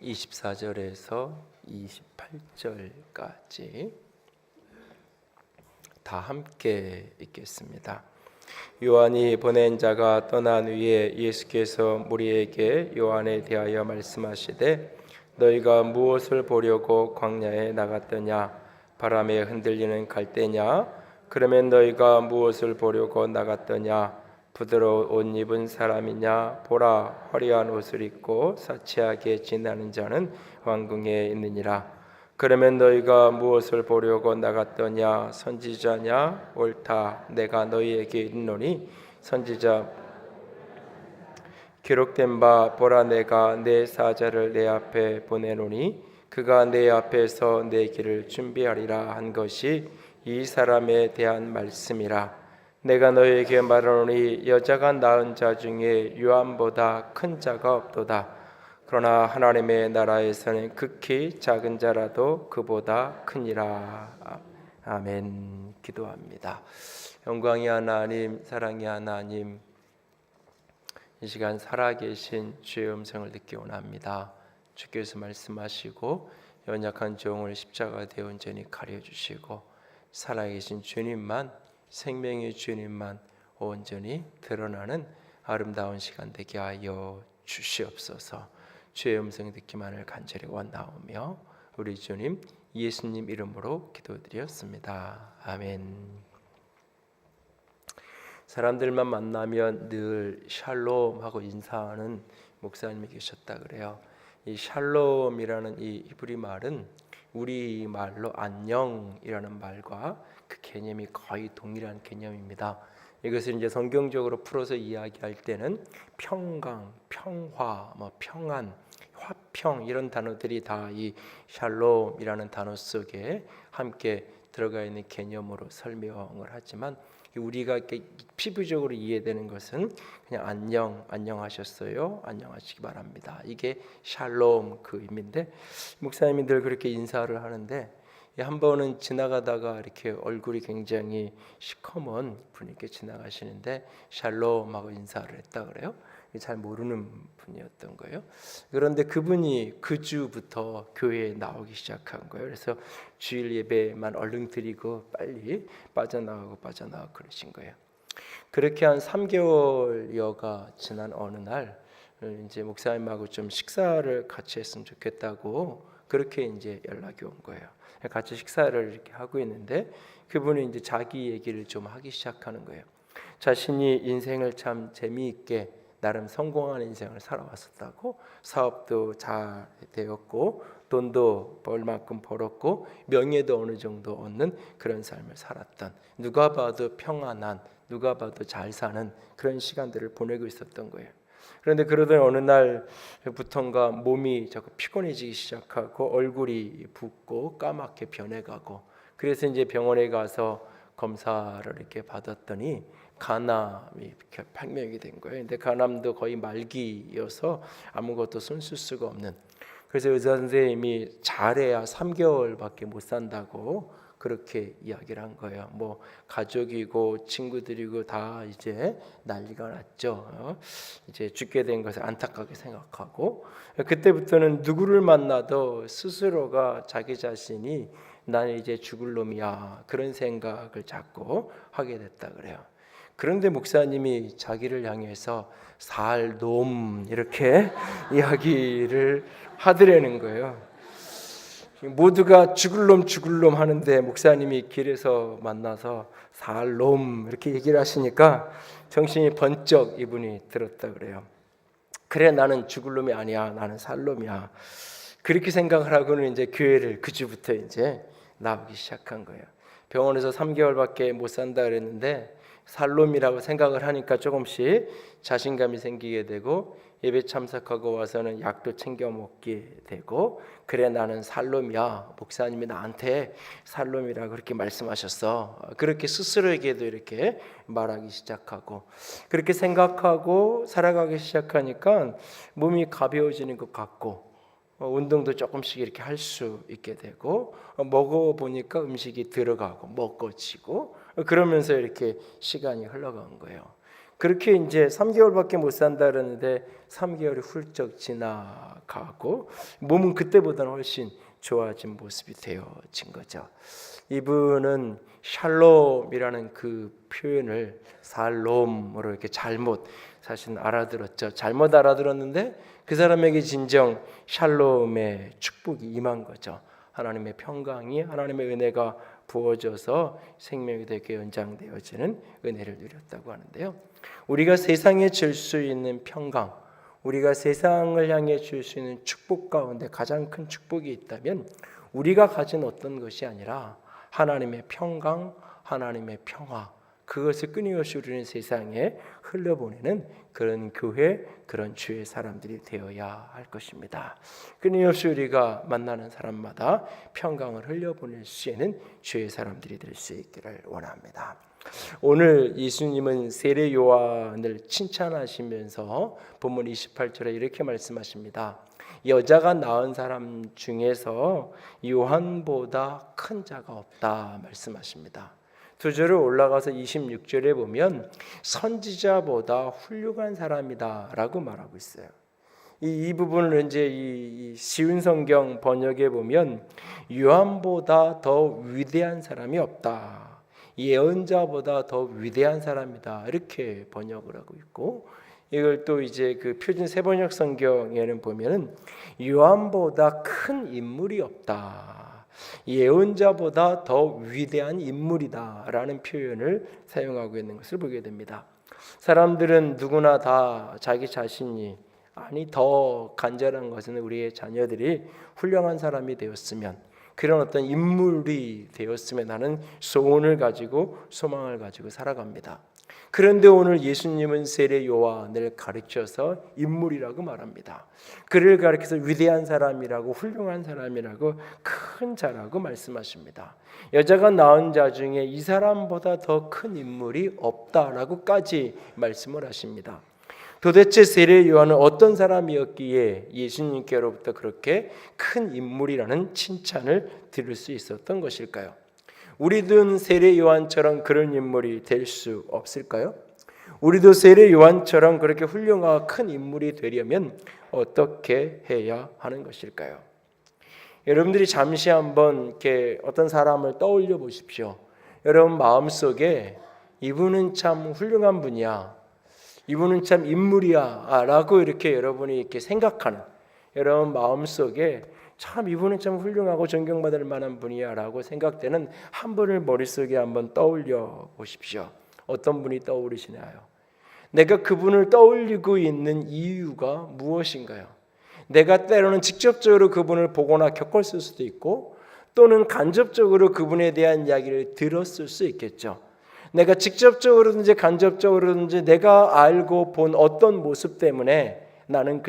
24절에서 28절까지 다 함께 읽겠습니다. 요한이 보낸 자가 떠난 후에 예수께서 무리에게 요한에 대하여 말씀하시되 너희가 무엇을 보려고 광야에 나갔더냐? 바람에 흔들리는 갈대냐? 그러면 너희가 무엇을 보려고 나갔더냐? 부드러운 옷 입은 사람이냐? 보라, 화려한 옷을 입고 사치하게 지나는 자는 왕궁에 있느니라. 그러면 너희가 무엇을 보려고 나갔더냐? 선지자냐? 옳다, 내가 너희에게 이르노니 선지자 기록된 바 보라, 내가 내 사자를 내 앞에 보내노니 그가 내 앞에서 내 길을 준비하리라 한 것이 이 사람에 대한 말씀이라. 내가 너희에게 말하노니 여자가 낳은 자 중에 요한보다 큰 자가 없도다. 그러나 하나님의 나라에서는 극히 작은 자라도 그보다 크니라. 아멘. 기도합니다. 영광이 하나님, 사랑이 하나님, 이 시간 살아계신 주의 음성을 듣기 원합니다. 주께서 말씀하시고 연약한 종을 십자가 되어 온전히 가려주시고 살아계신 주님만, 생명의 주님만 온전히 드러나는 아름다운 시간 되게 하여 주시옵소서. 주의 음성 듣기만을 간절히 원하오며 우리 주님 예수님 이름으로 기도드렸습니다. 아멘. 사람들만 만나면 늘 샬롬하고 인사하는 목사님이 계셨다 그래요. 이 샬롬이라는 이 히브리 말은 우리 말로 안녕이라는 말과 그 개념이 거의 동일한 개념입니다. 이것을 이제 성경적으로 풀어서 이야기할 때는 평강, 평화, 평안, 화평 이런 단어들이 다 이 샬롬이라는 단어 속에 함께 들어가 있는 개념으로 설명을 하지만 우리가 피부적으로 이해되는 것은 그냥 안녕하셨어요, 안녕하시기 바랍니다. 이게 샬롬 그 의미인데 목사님이 늘 그렇게 인사를 하는데 한 번은 지나가다가 이렇게 얼굴이 굉장히 시커먼 분이 지나가시는데 샬롬하고 인사를 했다 그래요. 잘 모르는 분이었던 거예요. 그런데 그분이 그 주부터 교회에 나오기 시작한 거예요. 그래서 주일 예배만 얼른 드리고 빨리 빠져나가고 그러신 거예요. 그렇게 한 3개월여가 지난 어느 날 이제 목사님하고 좀 식사를 같이 했으면 좋겠다고 그렇게 이제 연락이 온 거예요. 같이 식사를 이렇게 하고 있는데 그분이 이제 자기 얘기를 좀 하기 시작하는 거예요. 자신이 인생을 참 재미있게 나름 성공한 인생을 살아왔었다고, 사업도 잘 되었고 돈도 벌 만큼 벌었고 명예도 어느 정도 얻는 그런 삶을 살았던, 누가 봐도 평안한, 누가 봐도 잘 사는 그런 시간들을 보내고 있었던 거예요. 그런데 그러던 어느 날부터인가 몸이 자꾸 피곤해지기 시작하고 얼굴이 붓고 까맣게 변해가고, 그래서 이제 병원에 가서 검사를 이렇게 받았더니 간암이 이렇게 판명이 된 거예요. 근데 간암도 거의 말기여서 아무것도 손쓸 수가 없는. 그래서 의사 선생님이 잘해야 3개월밖에 못 산다고 그렇게 이야기를 한 거예요. 뭐 가족이고 친구들이고 다 이제 난리가 났죠. 이제 죽게 된 것을 안타깝게 생각하고, 그때부터는 누구를 만나도 스스로가 자기 자신이 나는 이제 죽을 놈이야 그런 생각을 자꾸 하게 됐다 그래요. 그런데 목사님이 자기를 향해서 살 놈 이렇게 이야기를 하더라는 거예요. 모두가 죽을 놈 하는데 목사님이 길에서 만나서 살 놈 이렇게 얘기를 하시니까 정신이 번쩍 이분이 들었다 그래요. 그래, 나는 죽을 놈이 아니야, 나는 살 놈이야. 그렇게 생각을 하고는 이제 교회를 그 주부터 이제 나오기 시작한 거예요. 병원에서 3개월밖에 못 산다 그랬는데 살놈이라고 생각을 하니까 조금씩 자신감이 생기게 되고 예배 참석하고 와서는 약도 챙겨 먹게 되고, 그래 나는 살놈이야, 목사님이 나한테 살놈이라고 그렇게 말씀하셨어, 그렇게 스스로에게도 이렇게 말하기 시작하고, 그렇게 생각하고 살아가기 시작하니까 몸이 가벼워지는 것 같고 운동도 조금씩 이렇게 할 수 있게 되고, 먹어보니까 음식이 들어가고 먹어지고, 그러면서 이렇게 시간이 흘러간 거예요. 그렇게 이제 3개월밖에 못 산다 그러는데 3개월이 훌쩍 지나가고 몸은 그때보다는 훨씬 좋아진 모습이 되어진 거죠. 이분은 샬롬이라는 그 표현을 살롬으로 이렇게 잘못 사실 알아들었죠. 잘못 알아들었는데 그 사람에게 진정 샬롬의 축복이 임한 거죠. 하나님의 평강이, 하나님의 은혜가 부어져서 생명이 되게 연장되어지는 은혜를 누렸다고 하는데요. 우리가 세상에 줄 수 있는 평강, 우리가 세상을 향해 줄 수 있는 축복 가운데 가장 큰 축복이 있다면 우리가 가진 어떤 것이 아니라 하나님의 평강, 하나님의 평화, 그것을 끊임없이 우리는 세상에 흘려보내는 그런 교회, 그런 주의 사람들이 되어야 할 것입니다. 끊임없이 우리가 만나는 사람마다 평강을 흘려보낼 수 있는 주의 사람들이 될 수 있기를 원합니다. 오늘 예수님은 세례 요한을 칭찬하시면서 본문 28절에 이렇게 말씀하십니다. 여자가 낳은 사람 중에서 요한보다 큰 자가 없다 말씀하십니다. 두 절을 올라가서 26절에 보면 선지자보다 훌륭한 사람이다라고 말하고 있어요. 이 부분을 이제 이 쉬운 성경 번역에 보면 요한보다 더 위대한 사람이 없다. 예언자보다 더 위대한 사람이다. 이렇게 번역을 하고 있고, 이걸 또 이제 그 표준 세번역 성경에는 보면은 요한보다 큰 인물이 없다. 예언자보다 더 위대한 인물이다라는 표현을 사용하고 있는 것을 보게 됩니다. 사람들은 누구나 다 자기 자신이 더 간절한 것은 우리의 자녀들이 훌륭한 사람이 되었으면, 그런 어떤 인물이 되었으면 하는 소원을 가지고 소망을 가지고 살아갑니다. 그런데 오늘 예수님은 세례 요한을 가르쳐서 인물이라고 말합니다. 그를 가르쳐서 위대한 사람이라고, 훌륭한 사람이라고, 큰 자라고 말씀하십니다. 여자가 낳은 자 중에 이 사람보다 더 큰 인물이 없다라고까지 말씀을 하십니다. 도대체 세례 요한은 어떤 사람이었기에 예수님께로부터 그렇게 큰 인물이라는 칭찬을 들을 수 있었던 것일까요? 우리도 세례 요한처럼 그런 인물이 될 수 없을까요? 우리도 세례 요한처럼 그렇게 훌륭하고 큰 인물이 되려면 어떻게 해야 하는 것일까요? 여러분들이 잠시 한번 이렇게 어떤 사람을 떠올려 보십시오. 여러분 마음속에 이분은 참 훌륭한 분이야, 이분은 참 인물이야 라고 이렇게 여러분이 이렇게 생각하는, 여러분 마음속에 참 이분은 참 훌륭하고 존경받을 만한 분이야 라고 생각되는 한 분을 머릿속에 한번 떠올려 보십시오. 어떤 분이 떠오르시나요? 내가 그분을 떠올리고 있는 이유가 무엇인가요? 내가 때로는 직접적으로 그분을 보거나 겪었을 수도 있고, 또는 간접적으로 그분에 대한 이야기를 들었을 수 있겠죠. 내가 직접적으로든지 간접적으로든지 내가 알고 본 어떤 모습 때문에 나는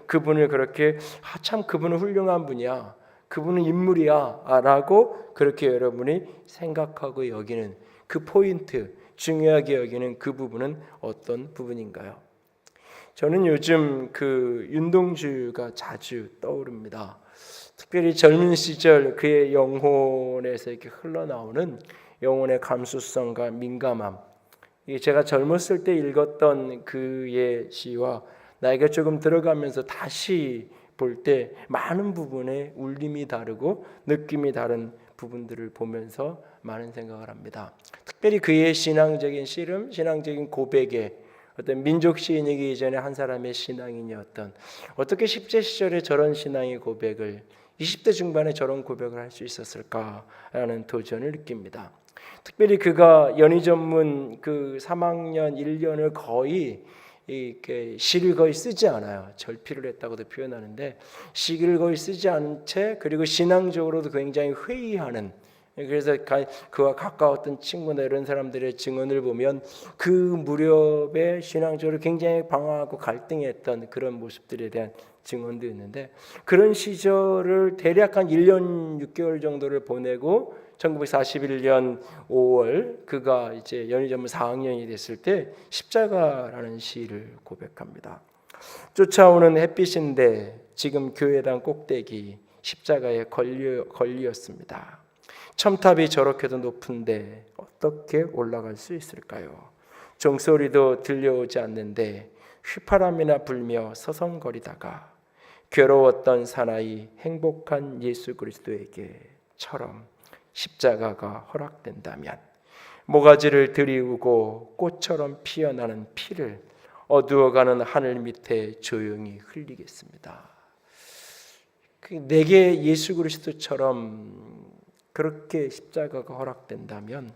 그분을 그렇게 참 그분은 훌륭한 분이야, 그분은 인물이야 라고 그렇게 여러분이 생각하고 여기는 그 포인트, 중요하게 여기는 그 부분은 어떤 부분인가요? 저는 요즘 그 윤동주가 자주 떠오릅니다. 특별히 젊은 시절 그의 영혼에서 이렇게 흘러나오는 영혼의 감수성과 민감함, 제가 젊었을 때 읽었던 그의 시와 나이가 조금 들어가면서 다시 볼 때 많은 부분에 울림이 다르고 느낌이 다른 부분들을 보면서 많은 생각을 합니다. 특별히 그의 신앙적인 씨름, 신앙적인 고백에 어떤 민족 시인이기 이전에 한 사람의 신앙인이었던, 어떻게 10대 시절에 저런 신앙의 고백을, 20대 중반에 저런 고백을 할 수 있었을까라는 도전을 느낍니다. 특별히 그가 연희 전문 그 3학년 1년을 거의 이렇게 시를 거의 쓰지 않아요. 절필을 했다고도 표현하는데 시를 거의 쓰지 않은 채, 그리고 신앙적으로도 굉장히 회의하는, 그래서 그와 가까웠던 친구나 이런 사람들의 증언을 보면 그 무렵에 신앙적으로 굉장히 방황하고 갈등했던 그런 모습들에 대한 증언도 있는데, 그런 시절을 대략 한 1년 6개월 정도를 보내고 1941년 5월 그가 이제 연희전문 4학년이 됐을 때 십자가라는 시를 고백합니다. 쫓아오는 햇빛인데 지금 교회당 꼭대기 십자가에 걸리었습니다. 첨탑이 저렇게도 높은데 어떻게 올라갈 수 있을까요? 종소리도 들려오지 않는데 휘파람이나 불며 서성거리다가 괴로웠던 사나이 행복한 예수 그리스도에게처럼 십자가가 허락된다면 모가지를 들이우고 꽃처럼 피어나는 피를 어두워가는 하늘 밑에 조용히 흘리겠습니다. 내게 예수 그리스도처럼 그렇게 십자가가 허락된다면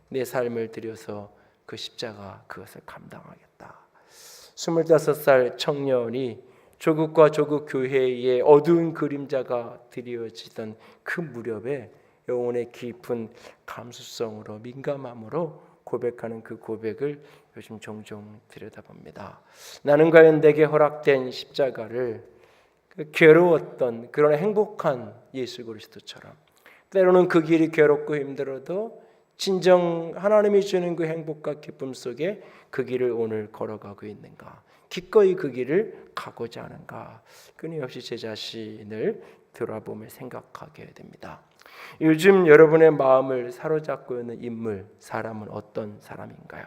내 삶을 들여서 그 십자가 그것을 감당하겠다. 25살 청년이 조국과 조국 교회의 어두운 그림자가 드리워지던 그 무렵에 영혼의 깊은 감수성으로 민감함으로 고백하는 그 고백을 요즘 종종 들여다봅니다. 나는 과연 내게 허락된 십자가를 괴로웠던 그런 행복한 예수 그리스도처럼 때로는 그 길이 괴롭고 힘들어도 진정 하나님이 주는 그 행복과 기쁨 속에 그 길을 오늘 걸어가고 있는가, 기꺼이 그 길을 가고자 하는가, 끊임없이 제 자신을 돌아보며 생각하게 됩니다. 요즘 여러분의 마음을 사로잡고 있는 인물, 사람은 어떤 사람인가요?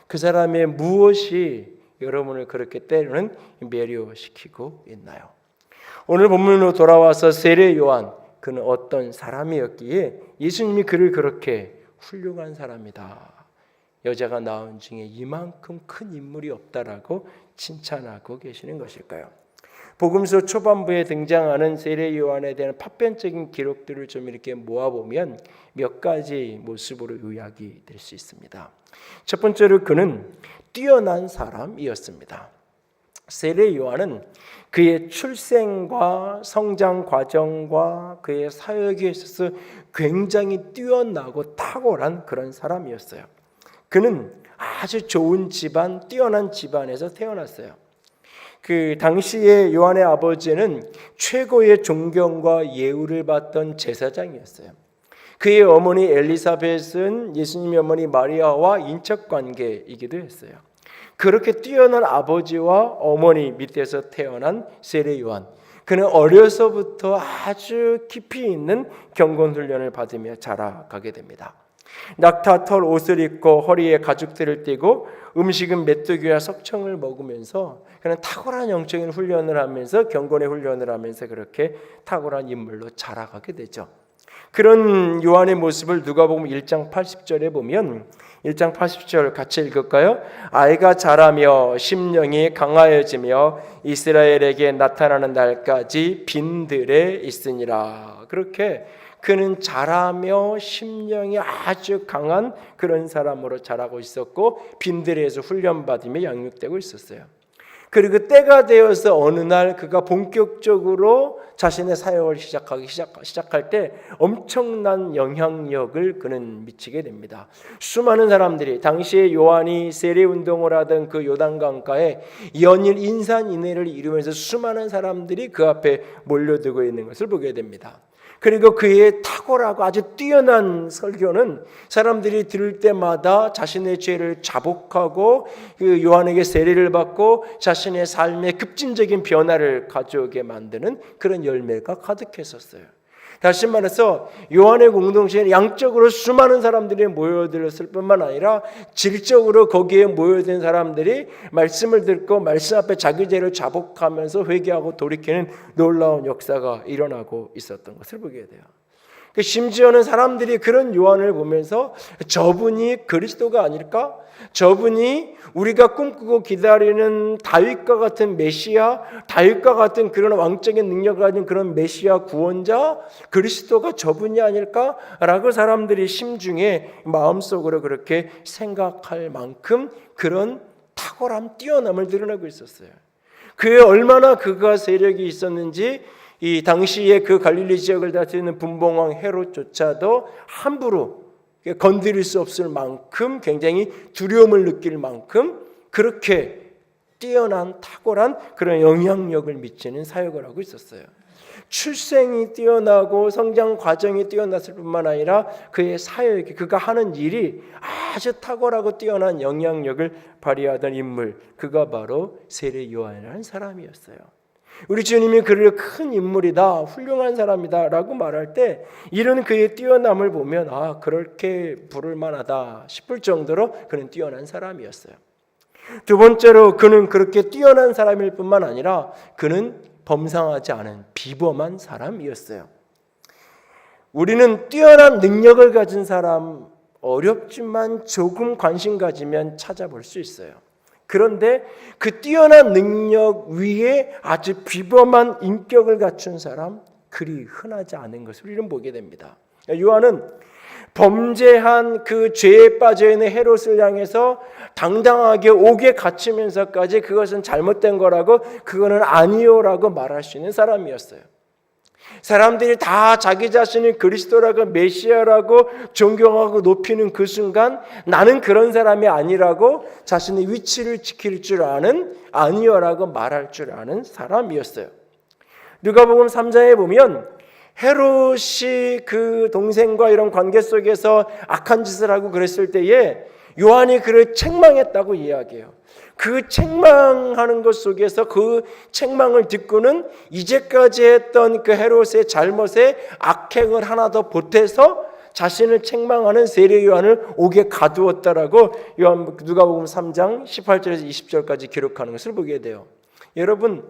그 사람의 무엇이 여러분을 그렇게 때로는 매료시키고 있나요? 오늘 본문으로 돌아와서 세례 요한, 그는 어떤 사람이었기에 예수님이 그를 그렇게 훌륭한 사람이다, 여자가 낳은 중에 이만큼 큰 인물이 없다라고 칭찬하고 계시는 것일까요? 복음서 초반부에 등장하는 세례 요한에 대한 파편적인 기록들을 좀 이렇게 모아보면 몇 가지 모습으로 요약이 될 수 있습니다. 첫 번째로 그는 뛰어난 사람이었습니다. 세례 요한은 그의 출생과 성장 과정과 그의 사역에 있어서 굉장히 뛰어나고 탁월한 그런 사람이었어요. 그는 아주 좋은 집안, 뛰어난 집안에서 태어났어요. 그 당시에 요한의 아버지는 최고의 존경과 예우를 받던 제사장이었어요. 그의 어머니 엘리사벳은 예수님의 어머니 마리아와 인척 관계이기도 했어요. 그렇게 뛰어난 아버지와 어머니 밑에서 태어난 세례 요한, 그는 어려서부터 아주 깊이 있는 경건 훈련을 받으며 자라가게 됩니다. 낙타털 옷을 입고 허리에 가죽들을 띠고 음식은 메뚜기와 석청을 먹으면서 그는 탁월한 영적인 훈련을 하면서 경건의 훈련을 하면서 그렇게 탁월한 인물로 자라가게 되죠. 그런 요한의 모습을 누가복음 1장 80절에 보면 1장 80절 같이 읽을까요? 아이가 자라며 심령이 강하여지며 이스라엘에게 나타나는 날까지 빈들에 있으니라. 그렇게 그는 자라며 심령이 아주 강한 그런 사람으로 자라고 있었고 빈들에서 훈련받으며 양육되고 있었어요. 그리고 때가 되어서 어느 날 그가 본격적으로 자신의 사역을 시작할 때 엄청난 영향력을 그는 미치게 됩니다. 수많은 사람들이 당시에 요한이 세례운동을 하던 그 요단강가에 연일 인산인해를 이루면서 수많은 사람들이 그 앞에 몰려들고 있는 것을 보게 됩니다. 그리고 그의 탁월하고 아주 뛰어난 설교는 사람들이 들을 때마다 자신의 죄를 자복하고 그 요한에게 세례를 받고 자신의 삶에 급진적인 변화를 가져오게 만드는 그런 열매가 가득했었어요. 다시 말해서 요한의 공동체는 양적으로 수많은 사람들이 모여들었을 뿐만 아니라 질적으로 거기에 모여든 사람들이 말씀을 듣고 말씀 앞에 자기 죄를 자복하면서 회개하고 돌이키는 놀라운 역사가 일어나고 있었던 것을 보게 돼요. 심지어는 사람들이 그런 요한을 보면서 저분이 그리스도가 아닐까? 저분이 우리가 꿈꾸고 기다리는 다윗과 같은 메시아, 다윗과 같은 그런 왕적인 능력을 가진 그런 메시아 구원자, 그리스도가 저분이 아닐까? 라고 사람들이 심중에 마음속으로 그렇게 생각할 만큼 그런 탁월함, 뛰어남을 드러내고 있었어요. 그에 얼마나 그가 세력이 있었는지 이 당시에 그 갈릴리 지역을 다스리는 분봉왕 헤롯조차도 함부로 건드릴 수 없을 만큼 굉장히 두려움을 느낄 만큼 그렇게 뛰어난 탁월한 그런 영향력을 미치는 사역을 하고 있었어요. 출생이 뛰어나고 성장 과정이 뛰어났을 뿐만 아니라 그의 사역이 그가 하는 일이 아주 탁월하고 뛰어난 영향력을 발휘하던 인물, 그가 바로 세례 요한이라는 사람이었어요. 우리 주님이 그를 큰 인물이다, 훌륭한 사람이다 라고 말할 때 이런 그의 뛰어남을 보면 그렇게 부를 만하다 싶을 정도로 그는 뛰어난 사람이었어요. 두 번째로 그는 그렇게 뛰어난 사람일 뿐만 아니라 그는 범상하지 않은 비범한 사람이었어요. 우리는 뛰어난 능력을 가진 사람 어렵지만 조금 관심 가지면 찾아볼 수 있어요. 그런데 그 뛰어난 능력 위에 아주 비범한 인격을 갖춘 사람, 그리 흔하지 않은 것을 우리는 보게 됩니다. 요한은 범죄한 그 죄에 빠져있는 헤롯을 향해서 당당하게 옥에 갇히면서까지 그것은 잘못된 거라고, 그거는 아니요라고 말할 수 있는 사람이었어요. 사람들이 다 자기 자신을 그리스도라고 메시아라고 존경하고 높이는 그 순간 나는 그런 사람이 아니라고 자신의 위치를 지킬 줄 아는, 아니요라고 말할 줄 아는 사람이었어요. 누가복음 3장에 보면 헤롯이 그 동생과 이런 관계 속에서 악한 짓을 하고 그랬을 때에 요한이 그를 책망했다고 이야기해요. 그 책망하는 것 속에서 그 책망을 듣고는 이제까지 했던 그 헤롯의 잘못에 악행을 하나 더 보태서 자신을 책망하는 세례 요한을 옥에 가두었다라고 누가복음 3장 18절에서 20절까지 기록하는 것을 보게 돼요. 여러분,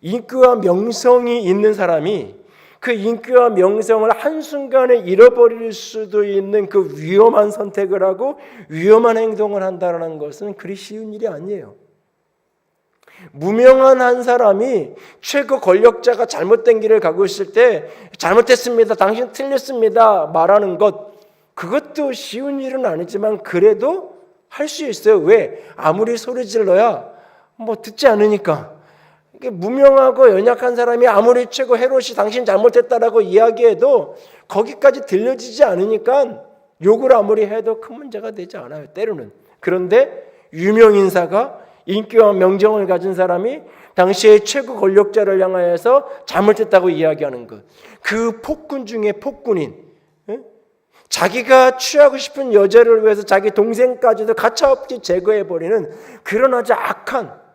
인기와 명성이 있는 사람이 그 인기와 명성을 한순간에 잃어버릴 수도 있는 그 위험한 선택을 하고 위험한 행동을 한다는 것은 그리 쉬운 일이 아니에요. 무명한 한 사람이 최고 권력자가 잘못된 길을 가고 있을 때 잘못했습니다, 당신 틀렸습니다 말하는 것, 그것도 쉬운 일은 아니지만 그래도 할 수 있어요. 왜? 아무리 소리 질러야 듣지 않으니까. 무명하고 연약한 사람이 아무리 최고 헤롯이 당신 잘못했다라고 이야기해도 거기까지 들려지지 않으니까 욕을 아무리 해도 큰 문제가 되지 않아요, 때로는. 그런데 유명인사가, 인기와 명정을 가진 사람이 당시의 최고 권력자를 향하여서 잘못했다고 이야기하는 것, 그 폭군 중에 폭군인, 자기가 취하고 싶은 여자를 위해서 자기 동생까지도 가차없이 제거해버리는 그런 아주 악한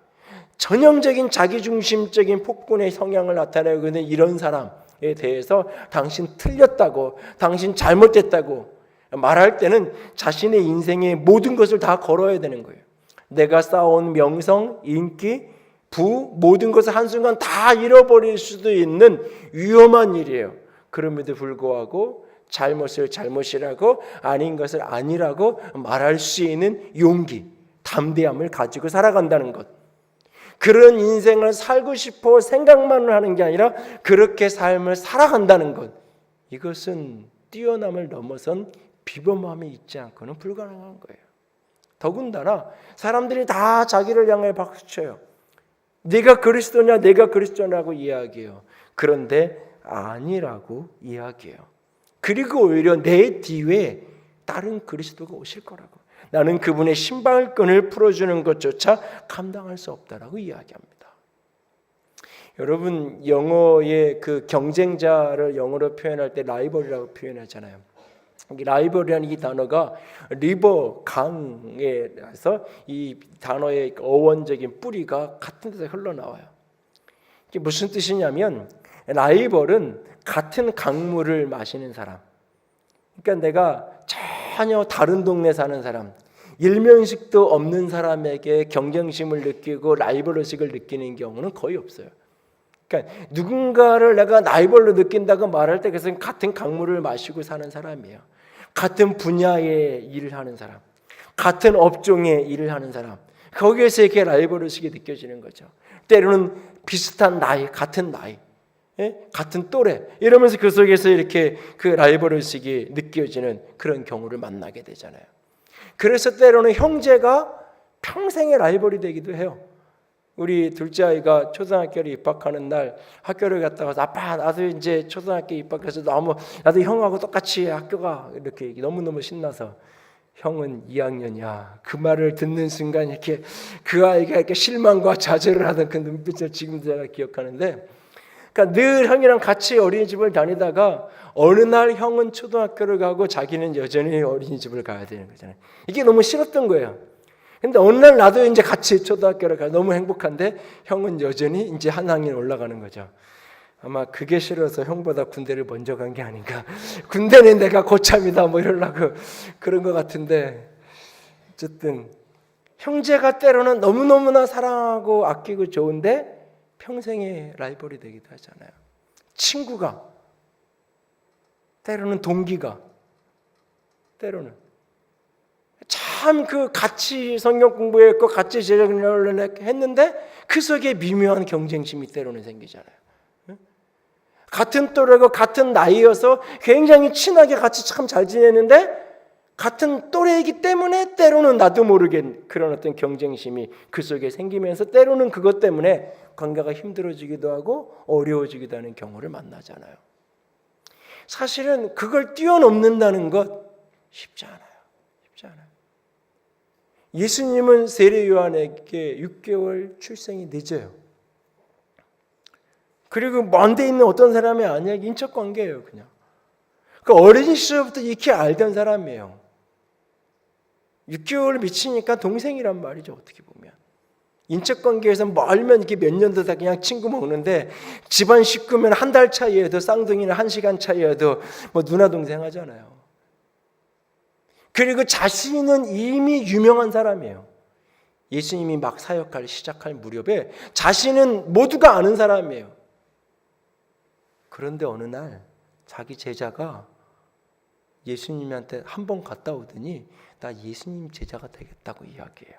전형적인 자기중심적인 폭군의 성향을 나타내고 있는 이런 사람에 대해서 당신 틀렸다고, 당신 잘못됐다고 말할 때는 자신의 인생의 모든 것을 다 걸어야 되는 거예요. 내가 쌓아온 명성, 인기, 부, 모든 것을 한순간 다 잃어버릴 수도 있는 위험한 일이에요. 그럼에도 불구하고 잘못을 잘못이라고, 아닌 것을 아니라고 말할 수 있는 용기, 담대함을 가지고 살아간다는 것, 그런 인생을 살고 싶어 생각만 하는 게 아니라 그렇게 삶을 살아간다는 것, 이것은 뛰어남을 넘어선 비범함이 있지 않고는 불가능한 거예요. 더군다나 사람들이 다 자기를 향해 박수쳐요. 네가 그리스도냐, 내가 그리스도냐고 이야기해요. 그런데 아니라고 이야기해요. 그리고 오히려 내 뒤에 다른 그리스도가 오실 거라고, 나는 그분의 신발끈을 풀어주는 것조차 감당할 수 없다라고 이야기합니다. 여러분, 영어의 그 경쟁자를 영어로 표현할 때 라이벌이라고 표현하잖아요. 라이벌이라는 이 단어가 리버, 강에서 이 단어의 어원적인 뿌리가 같은 데서 흘러나와요. 이게 무슨 뜻이냐면 라이벌은 같은 강물을 마시는 사람, 그러니까 내가 전혀 다른 동네 사는 사람, 일면식도 없는 사람에게 경쟁심을 느끼고 라이벌의식을 느끼는 경우는 거의 없어요. 그러니까 누군가를 내가 라이벌로 느낀다고 말할 때 그것은 같은 강물을 마시고 사는 사람이에요. 같은 분야의 일을 하는 사람, 같은 업종의 일을 하는 사람, 거기에서 이렇게 라이벌의식이 느껴지는 거죠. 때로는 비슷한 나이, 같은 나이, 같은 또래, 이러면서 그 속에서 이렇게 그 라이벌의식이 느껴지는 그런 경우를 만나게 되잖아요. 그래서 때로는 형제가 평생의 라이벌이 되기도 해요. 우리 둘째 아이가 초등학교를 입학하는 날 학교를 갔다 와서 아빠, 나도 이제 초등학교 입학해서 나도 형하고 똑같이 학교가, 이렇게 너무너무 신나서, 형은 2학년이야. 그 말을 듣는 순간 이렇게 그 아이가 이렇게 실망과 좌절을 하던 그 눈빛을 지금도 제가 기억하는데, 그러니까 늘 형이랑 같이 어린이집을 다니다가 어느 날 형은 초등학교를 가고 자기는 여전히 어린이집을 가야 되는 거잖아요. 이게 너무 싫었던 거예요. 근데 어느 날 나도 이제 같이 초등학교를 가 너무 행복한데 형은 여전히 이제 한 학년 올라가는 거죠. 아마 그게 싫어서 형보다 군대를 먼저 간 게 아닌가. 군대는 내가 고참이다 뭐 이러려고 그런 것 같은데, 어쨌든 형제가 때로는 너무너무나 사랑하고 아끼고 좋은데 평생의 라이벌이 되기도 하잖아요. 친구가, 때로는 동기가, 때로는 참 그 같이 성경 공부했고 같이 제자훈련을 했는데 그 속에 미묘한 경쟁심이 때로는 생기잖아요. 같은 또래고 같은 나이여서 굉장히 친하게 같이 참 잘 지내는데 같은 또래이기 때문에 때로는 나도 모르게 그런 어떤 경쟁심이 그 속에 생기면서 때로는 그것 때문에 관계가 힘들어지기도 하고 어려워지기도 하는 경우를 만나잖아요. 사실은 그걸 뛰어넘는다는 것 쉽지 않아요. 쉽지 않아요. 예수님은 세례 요한에게 6개월 출생이 늦어요. 그리고 먼데 있는 어떤 사람이 아니야. 인척 관계예요, 그냥. 그 어린 시절부터 익히 알던 사람이에요. 6개월 미치니까 동생이란 말이죠, 어떻게 보면. 인척 관계에서 멀면 이렇게 몇 년도 다 그냥 친구 먹는데 집안 식구면 한 달 차이에도 쌍둥이는 1시간 차이에도 뭐 누나 동생 하잖아요. 그리고 자신은 이미 유명한 사람이에요. 예수님이 막 사역할 시작할 무렵에 자신은 모두가 아는 사람이에요. 그런데 어느 날 자기 제자가 예수님한테 한 번 갔다 오더니 나 예수님 제자가 되겠다고 이야기해요.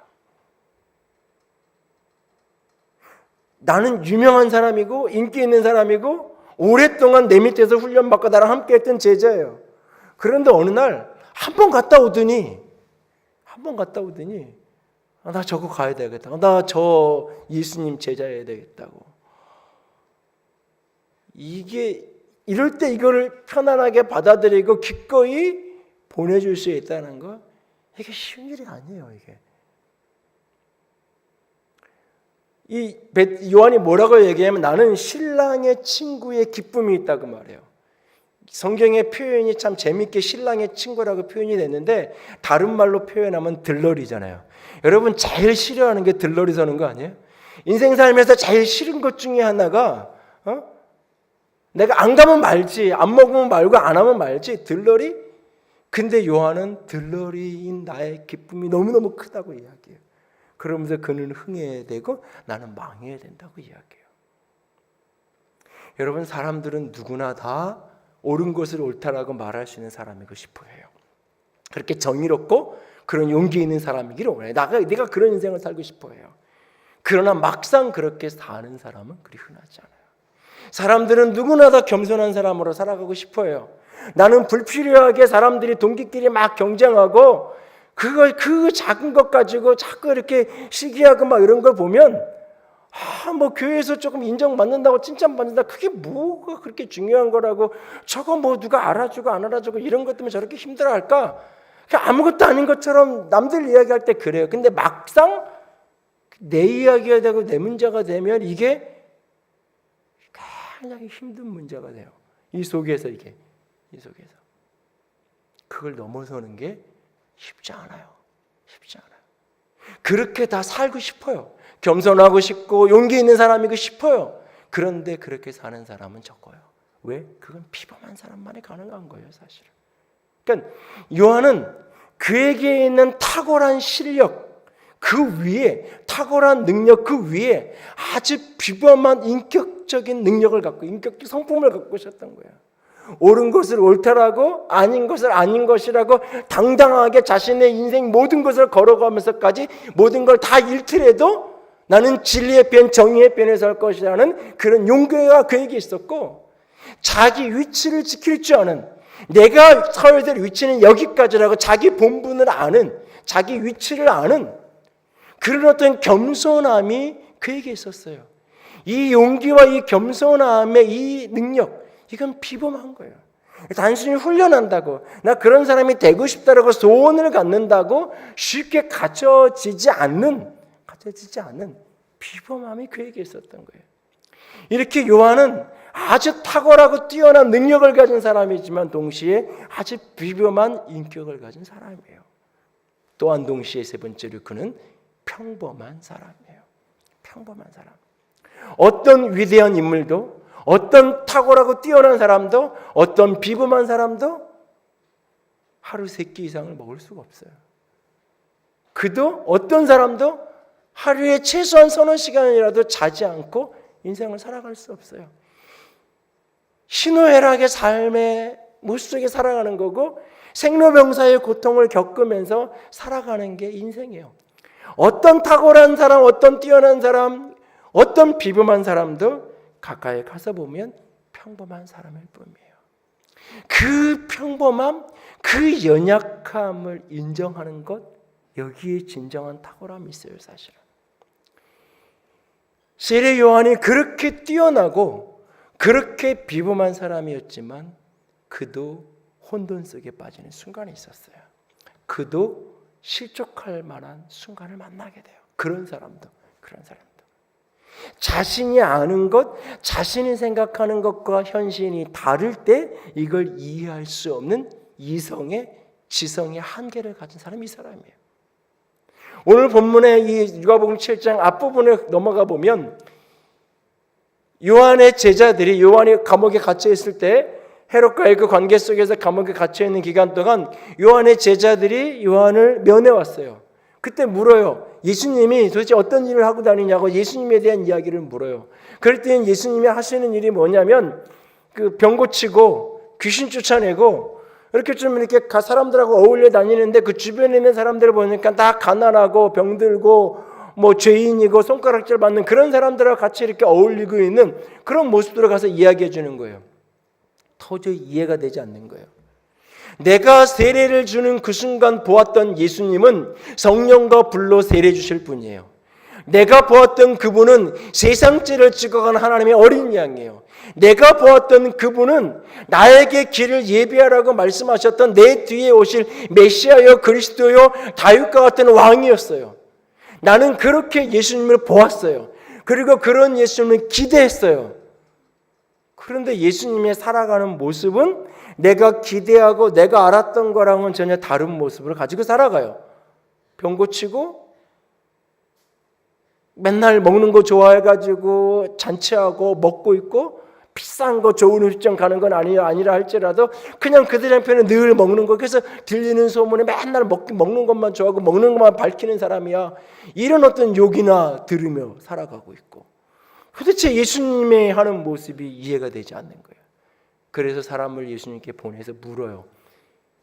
나는 유명한 사람이고 인기 있는 사람이고 오랫동안 내 밑에서 훈련받고 나랑 함께 했던 제자예요. 그런데 어느 날 한 번 갔다 오더니 나 저거 가야 되겠다. 나 저 예수님 제자여야 되겠다고. 이게 이럴 때 이거를 편안하게 받아들이고 기꺼이 보내줄 수 있다는 거, 이게 쉬운 일이 아니에요. 이게 이 요한이 뭐라고 얘기하면 나는 신랑의 친구의 기쁨이 있다고 말해요. 성경의 표현이 참 재밌게 신랑의 친구라고 표현이 됐는데 다른 말로 표현하면 들러리잖아요. 여러분 제일 싫어하는 게 들러리 서는 거 아니에요? 인생 살면서 제일 싫은 것 중에 하나가 내가 안 가면 말지, 안 먹으면 말고 안 하면 말지, 들러리? 근데 요한은 들러리인 나의 기쁨이 너무너무 크다고 이야기해요. 그러면서 그는 흥해야 되고 나는 망해야 된다고 이야기해요. 여러분, 사람들은 누구나 다 옳은 것을 옳다라고 말할 수 있는 사람이고 싶어 해요. 그렇게 정의롭고 그런 용기 있는 사람이기를 원해요. 내가 그런 인생을 살고 싶어 해요. 그러나 막상 그렇게 사는 사람은 그리 흔하지 않아요. 사람들은 누구나 다 겸손한 사람으로 살아가고 싶어 해요. 나는 불필요하게 사람들이 동기끼리 막 경쟁하고 그 작은 것 가지고 자꾸 이렇게 시기하고 막 이런 걸 보면 뭐 교회에서 조금 인정받는다고 칭찬받는다, 그게 뭐가 그렇게 중요한 거라고, 저거 뭐 누가 알아주고 안 알아주고 이런 것 때문에 저렇게 힘들어할까? 아무것도 아닌 것처럼 남들 이야기할 때 그래요. 근데 막상 내 이야기가 되고 내 문제가 되면 이게 굉장히 힘든 문제가 돼요. 이 속에서 그걸 넘어서는 게 쉽지 않아요. 그렇게 다 살고 싶어요. 겸손하고 싶고 용기 있는 사람이고 싶어요. 그런데 그렇게 사는 사람은 적어요. 왜? 그건 비범한 사람만이 가능한 거예요, 사실은. 그러니까 요한은 그에게 있는 탁월한 실력, 그 위에 탁월한 능력, 그 위에 아주 비범한 인격적인 능력을 갖고, 인격적 성품을 갖고 있었던 거예요. 옳은 것을 옳다라고, 아닌 것을 아닌 것이라고 당당하게 자신의 인생 모든 것을 걸어가면서까지 모든 걸 다 잃더라도 나는 진리의 편, 정의의 편에 설 것이라는 그런 용기가 그에게 있었고, 자기 위치를 지킬 줄 아는, 내가 서야 될 위치는 여기까지라고 자기 본분을 아는, 자기 위치를 아는 그런 어떤 겸손함이 그에게 있었어요. 이 용기와 이 겸손함의 이 능력, 이건 비범한 거예요. 단순히 훈련한다고, 나 그런 사람이 되고 싶다라고 소원을 갖는다고 쉽게 갖춰지지 않는 비범함이 그에게 있었던 거예요. 이렇게 요한은 아주 탁월하고 뛰어난 능력을 가진 사람이지만 동시에 아주 비범한 인격을 가진 사람이에요. 또한 동시에 세 번째로 그는 평범한 사람이에요. 평범한 사람. 어떤 위대한 인물도, 어떤 탁월하고 뛰어난 사람도, 어떤 비범한 사람도 하루 3끼 이상을 먹을 수가 없어요. 그도 어떤 사람도 하루에 최소한 서너 시간이라도 자지 않고 인생을 살아갈 수 없어요. 희노애락의 삶의 모습 속에 살아가는 거고 생로병사의 고통을 겪으면서 살아가는 게 인생이에요. 어떤 탁월한 사람, 어떤 뛰어난 사람, 어떤 비범한 사람도 가까이 가서 보면 평범한 사람일 뿐이에요. 그 평범함, 그 연약함을 인정하는 것, 여기에 진정한 탁월함이 있어요, 사실은. 세례 요한이 그렇게 뛰어나고 그렇게 비범한 사람이었지만 그도 혼돈 속에 빠지는 순간이 있었어요. 그도 실족할 만한 순간을 만나게 돼요. 그런 사람도. 자신이 아는 것, 자신이 생각하는 것과 현실이 다를 때 이걸 이해할 수 없는 이성의, 지성의 한계를 가진 사람이 이 사람이에요. 오늘 본문의 이 누가복음 7장 앞부분에 넘어가 보면 요한의 제자들이 요한이 감옥에 갇혀 있을 때 헤롯과의 그 관계 속에서 감옥에 갇혀 있는 기간 동안 요한의 제자들이 요한을 면회 왔어요. 그때 물어요. 예수님이 도대체 어떤 일을 하고 다니냐고 예수님에 대한 이야기를 물어요. 그럴 때 예수님이 하시는 일이 뭐냐면 그 병 고치고 귀신 쫓아내고 이렇게 좀 이렇게 사람들하고 어울려 다니는데 그 주변에 있는 사람들을 보니까 다 가난하고 병들고 뭐 죄인이고 손가락질 받는 그런 사람들하고 같이 이렇게 어울리고 있는 그런 모습들을 가서 이야기해 주는 거예요. 도저히 이해가 되지 않는 거예요. 내가 세례를 주는 그 순간 보았던 예수님은 성령과 불로 세례 주실 분이에요. 내가 보았던 그분은 세상죄를 찍어간 하나님의 어린 양이에요. 내가 보았던 그분은 나에게 길을 예비하라고 말씀하셨던 내 뒤에 오실 메시아여 그리스도여 다윗과 같은 왕이었어요. 나는 그렇게 예수님을 보았어요. 그리고 그런 예수님을 기대했어요. 그런데 예수님의 살아가는 모습은 내가 기대하고 내가 알았던 거랑은 전혀 다른 모습을 가지고 살아가요. 병 고치고 맨날 먹는 거 좋아해가지고 잔치하고 먹고 있고 비싼 거 좋은 음식점 가는 건 아니라 할지라도 그냥 그들 한편은 늘 먹는 거. 그래서 들리는 소문에 맨날 먹는 것만 좋아하고 먹는 것만 밝히는 사람이야. 이런 어떤 욕이나 들으며 살아가고 있고 도대체 예수님의 하는 모습이 이해가 되지 않는 거예요. 그래서 사람을 예수님께 보내서 물어요.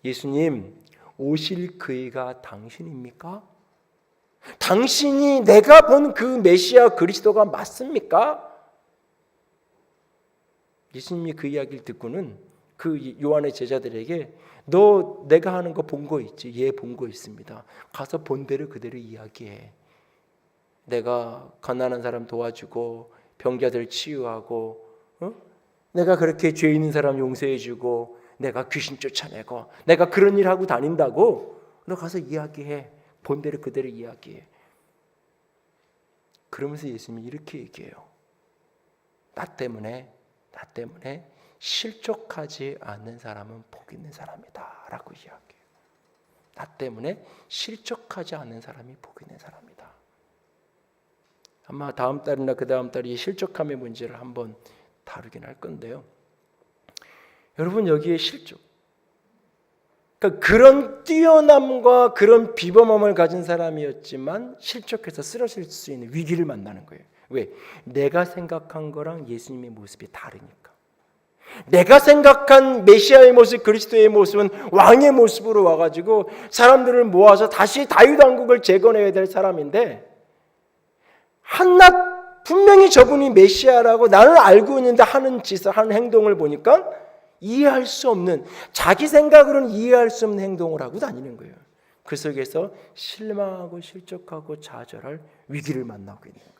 예수님, 오실 그이가 당신입니까? 당신이 내가 본 그 메시아 그리스도가 맞습니까? 예수님이 그 이야기를 듣고는 그 요한의 제자들에게 너 내가 하는 거 본 거 있지? 예, 본 거 있습니다. 가서 본 대로 그대로 이야기해. 내가 가난한 사람 도와주고 병자들 치유하고 내가 그렇게 죄 있는 사람 용서해주고 내가 귀신 쫓아내고 내가 그런 일 하고 다닌다고 너 가서 이야기해. 본 대로 그대로 이야기해. 그러면서 예수님이 이렇게 얘기해요. 나 때문에 실족하지 않는 사람은 복 있는 사람이다 라고 이야기해요. 나 때문에 실족하지 않는 사람이 복 있는 사람이다. 아마 다음 달이나 그 다음 달에 실족함의 문제를 한번 다루긴 할 건데요. 여러분 여기에 실족, 그러니까 그런 뛰어남과 그런 비범함을 가진 사람이었지만 실족해서 쓰러질 수 있는 위기를 만나는 거예요. 왜? 내가 생각한 거랑 예수님의 모습이 다르니까. 내가 생각한 메시아의 모습, 그리스도의 모습은 왕의 모습으로 와가지고 사람들을 모아서 다시 다윗 왕국을 재건해야 될 사람인데 한낱 분명히 저분이 메시아라고 나는 알고 있는데 하는 짓을 하는 행동을 보니까 이해할 수 없는, 자기 생각으로는 이해할 수 없는 행동을 하고 다니는 거예요. 그 속에서 실망하고 실족하고 좌절할 위기를 만나고 있는 거예요.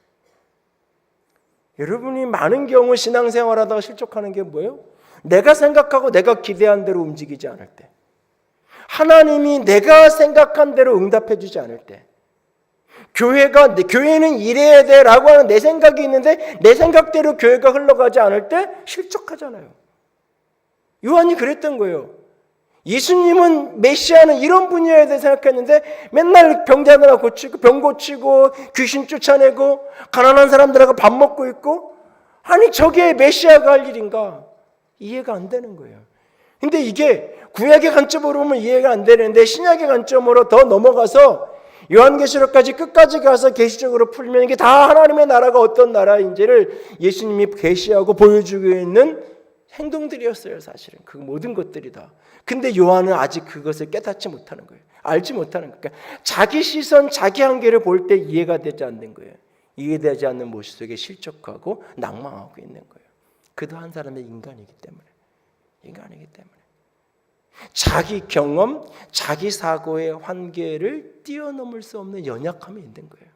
여러분이 많은 경우 신앙생활하다가 실족하는 게 뭐예요? 내가 생각하고 내가 기대한 대로 움직이지 않을 때, 하나님이 내가 생각한 대로 응답해 주지 않을 때, 교회는 이래야 돼라고 하는 내 생각이 있는데 내 생각대로 교회가 흘러가지 않을 때 실족하잖아요. 요한이 그랬던 거예요. 예수님은 메시아는 이런 분이어야 돼 생각했는데 맨날 병자들아 고치고 병 고치고 귀신 쫓아내고 가난한 사람들하고 밥 먹고 있고, 아니 저게 메시아가 할 일인가? 이해가 안 되는 거예요. 근데 이게 구약의 관점으로 보면 이해가 안 되는데 신약의 관점으로 더 넘어가서 요한계시록까지 끝까지 가서 계시적으로 풀면 이게 다 하나님의 나라가 어떤 나라인지를 예수님이 계시하고 보여주고 있는 행동들이었어요. 사실은 그 모든 것들이 다. 근데 요한은 아직 그것을 깨닫지 못하는 거예요. 알지 못하는 거예요. 그러니까 자기 시선, 자기 한계를 볼 때 이해가 되지 않는 거예요. 이해되지 않는 모습 속에 실족하고 낭망하고 있는 거예요. 그도 한 사람의 인간이기 때문에. 자기 경험, 자기 사고의 한계를 뛰어넘을 수 없는 연약함이 있는 거예요.